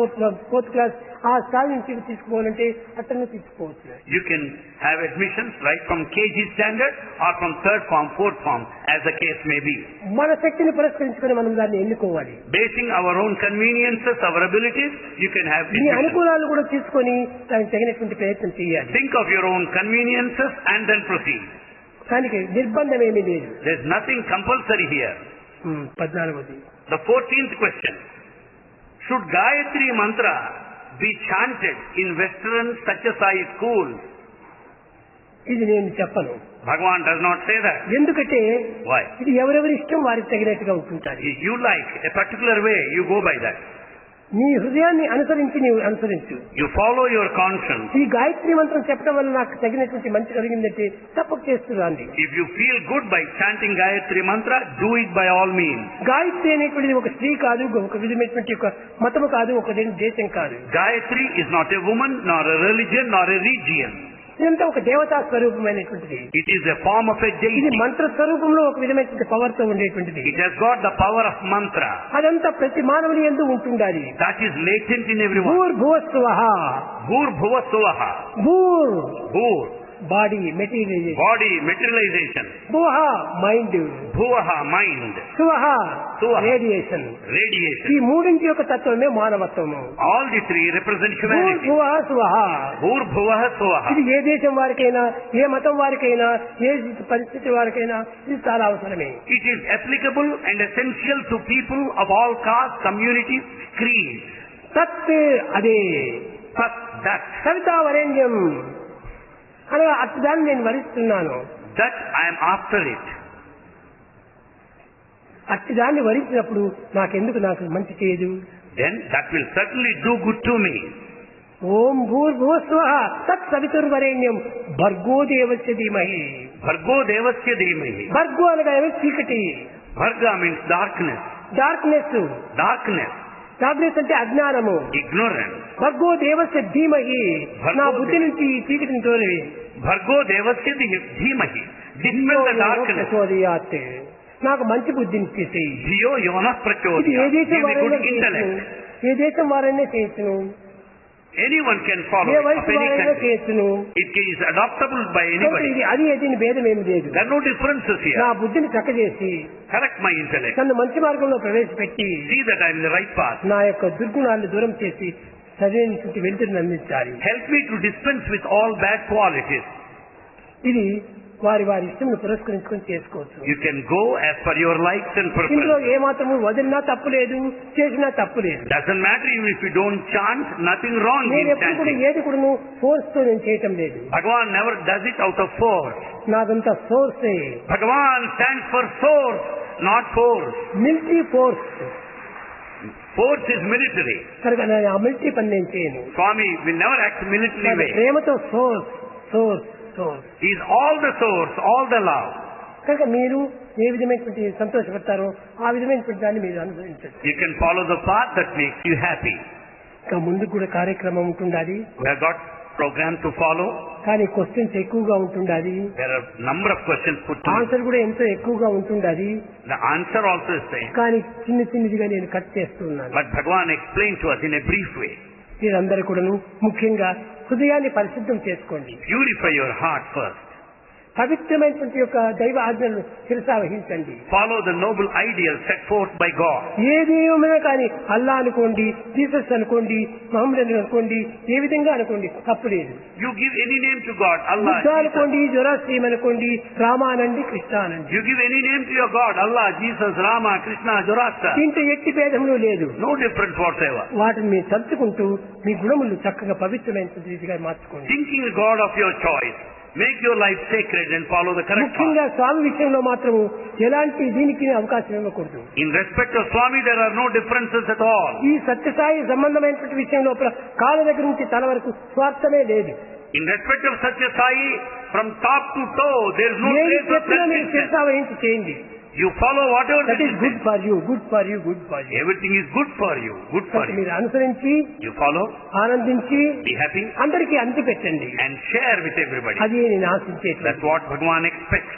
ఫోర్త్ క్లాస్ ఆ స్థాయి నుంచి తీసుకోవాలంటే అట్టనే తీసుకోవచ్చు. You can have admissions right from KG standard or from third form, fourth form, as the case may be. మన శక్తిని పురస్కరించుకొని మనం దాన్ని ఎన్నుకోవాలి. Basing our own conveniences, our abilities, you can have మీ అనుకూలాలు కూడా తీసుకొని దానికి తగినటువంటి ప్రయత్నం చేయాలి. Think of your own conveniences and then proceed. దానికి నిర్బంధం ఏమీ లేదు. There is nothing compulsory here. 14th. The 14th question. Should Gayatri mantra be chanted in Western Satyasai schools? ఇది నేను చెప్పను. Bhagavan does not say that. ఎందుకంటే Why? ఇది ఎవరెవరి ఇష్టం వారికి తగినట్టుగా ఉంటుంటారు. You like a particular way, you go by that. నీ హృదయాన్ని అనుసరించి నీవు అనుసరించు. You follow your conscience. ఈ గాయత్రి మంత్రం చెప్పడం వల్ల నాకు తగినటువంటి మంచి కలిగిందంటే తప్పక చేస్తున్నాండి. If you feel good by chanting Gayatri mantra, do it by all means. Gayatri అనేటువంటిది ఒక స్త్రీ కాదు, ఒక విధమైనటువంటి ఒక మతము కాదు, ఒక దేశం కాదు. Gayatri is not a woman, nor a religion, nor a region. ఇదంతా ఒక దేవతా స్వరూపమైనటువంటిది. It is a form of a deity. ఇది మంత్ర స్వరూపంలో ఒక విధమైనటువంటి పవర్ తో ఉండేటువంటిది. It has got the power of mantra. అదంతా ప్రతి మానవుని యందు ఉంటుండాలి. That is latent in everyone. భూర్ భువస్సువః. Bhur bhuva suvaha. భూర్ Bhur. Body materialisation. Body materialization. భువః మైండ్. Bhuvaha mind. సువః Suvaha. రేడియేషన్. Radiation. ఈ మూడింటి యొక్క తత్వమే మానవత్వము. All the three represent భూర్ humanity. భువః సువః. Bhur bhuvaha suvaha. ఇది ఏ దేశం వారికైనా, ఏ మతం వారికైనా, ఏ పరిస్థితి వారికైనా ఇది చాలా అవసరమే. It is applicable and essential to people of all castes, communities, creeds. తత్ అదే But that, సవితా వరేణ్యం అనగా అట్టి దాన్ని నేను వరిస్తున్నాను. that I am after it. అట్టి దాన్ని వరించినప్పుడు నాకు మంచి చేయదు. Then that will certainly do good to me. ఓం భూర్భువస్సువః తత్ సవితుర్వరేణ్యం భర్గో దేవస్య ధీమహి. Bhargo devasya dhimahi. భర్గో అనగా ఏమి? చీకటి. Bharga means darkness. Darkness. Darkness. Darkness అంటే అజ్ఞానము. Ignorance. భర్గో దేవస్య ధీమహి. భర్గో నా బుద్ధి నుంచి ఈ చీకటిని తోలవి. Bhargo devasya dhimahi. Dispel the darkness. ప్రచోదయాత్. నాకు మంచి బుద్ధిని ఇచ్చేసేయి. Dhiyo yona ఇది ఏ prachodaya. దేశం Give me వారైనా good intellect. చేయొచ్చును. ఏ దేశం వారైనా చేయొచ్చును. Anyone can follow A it, of వయసు any వారైనా country. చేయొచ్చును. It is adoptable by కాబట్టి anybody. ఇది అది దీని భేదం ఏమి లేదు. There are no differences నా here. బుద్ధిని చక్కజేసి Correct my intellect. నన్ను మంచి మార్గంలో ప్రవేశపెట్టి See that I am in the right path. నా యొక్క దుర్గుణాలను దూరం చేసి సరైనటువంటి వెలుతురుని అందించాలి. Help me to dispense with all bad qualities. ఇది వారి ఇష్టంను పురస్కరించుకొని చేసుకోవచ్చు. You can go as per your likes and ఇందులో preferences. ఏమాత్రము వదిలినా తప్పు లేదు, చేసినా తప్పు లేదు. Doesn't matter even if you don't chant, nothing wrong నేను in ఎప్పుడు కూడా chanting. ఏది కూడా ఫోర్స్ తో నేను చేయటం లేదు. Bhagavan never does it out of force. నాదంతా సోర్సే. Bhagavan stands for source, not force. Military force. Force is military. కనుక ఆ మిలిటరీ పని నేను చేయను. Swami will never act military way. ప్రేమతో source source source. He is all the source, all the love. కనుక మీరు ఏ విధమైనటువంటి సంతోషపడతారో ఆ విధమైనటువంటి దాన్ని మీరు అనుసరించండి. You can follow the path that makes you happy. ఇంకా ముందు కూడా కార్యక్రమం ఉంటుండాలి. We have got program to follow. కానీ క్వశ్చన్స్ ఎక్కువగా ఉంటుండాలి. There are number of questions put to me. Answer కూడా ఎంతో ఎక్కువగా ఉంటుండాలి. The answer also is same. కానీ చిన్నదిగా నేను కట్ చేస్తున్నాను. But Bhagavan explained to us in a brief way. మీరందరూ కూడాను ముఖ్యంగా హృదయాన్ని పరిశుద్ధం చేసుకోండి. Purify your heart first. పవిత్రమైనటువంటి యొక్క దైవ ఆజ్ఞలను శిరసావహించండి. Follow the noble ideal set forth by God. ఏదేమైనా కానీ అల్లా అనుకోండి, జీసస్ అనుకోండి, మహమ్మద్ అనుకోండి, ఏ విధంగా అనుకోండి తప్పులేదు. You give any name to God, Allah, Buddha Jesus. అనుకోండి, జొరాస్ట్రియం అనుకోండి, రామానండి, కృష్ణ అనండి. You give any name to your God, Allah, Jesus, Rama, Krishna, Zoroaster. దీంట్లో ఎట్టి భేదములు లేదు. No difference whatsoever. వాటిని మీరు తలుచుకుంటూ మీ గుణములు చక్కగా పవిత్రమైన రీతిగా మార్చుకోండి. Thinking the God of your choice. Make your life sacred and follow the correct path. ముఖ్యంగా స్వామి విషయంలో మాత్రము ఎలాంటి దీనికి అవకాశం ఇవ్వకూడదు. In respect of Swami, there are no differences at all. ఈ సత్యసాయి సంబంధమైనటువంటి విషయం లోపల కాళ్ళ దగ్గర నుంచి తల వరకు స్వార్థమే లేదు. In respect of Satya Sai, from top to toe, there is no ఏది trace of చెప్పినా మీరు selfishness. శిరసావహించి చేయండి. You follow whatever that that is is good for you, good for you, good for you. Everything is good for you, good for you. మీరు అనుసరించి You follow, ఆనందించి be happy, అందరికీ అంది పెట్టండి. and share with everybody. అది నేను ఆశించేది. That's what Bhagavan expects.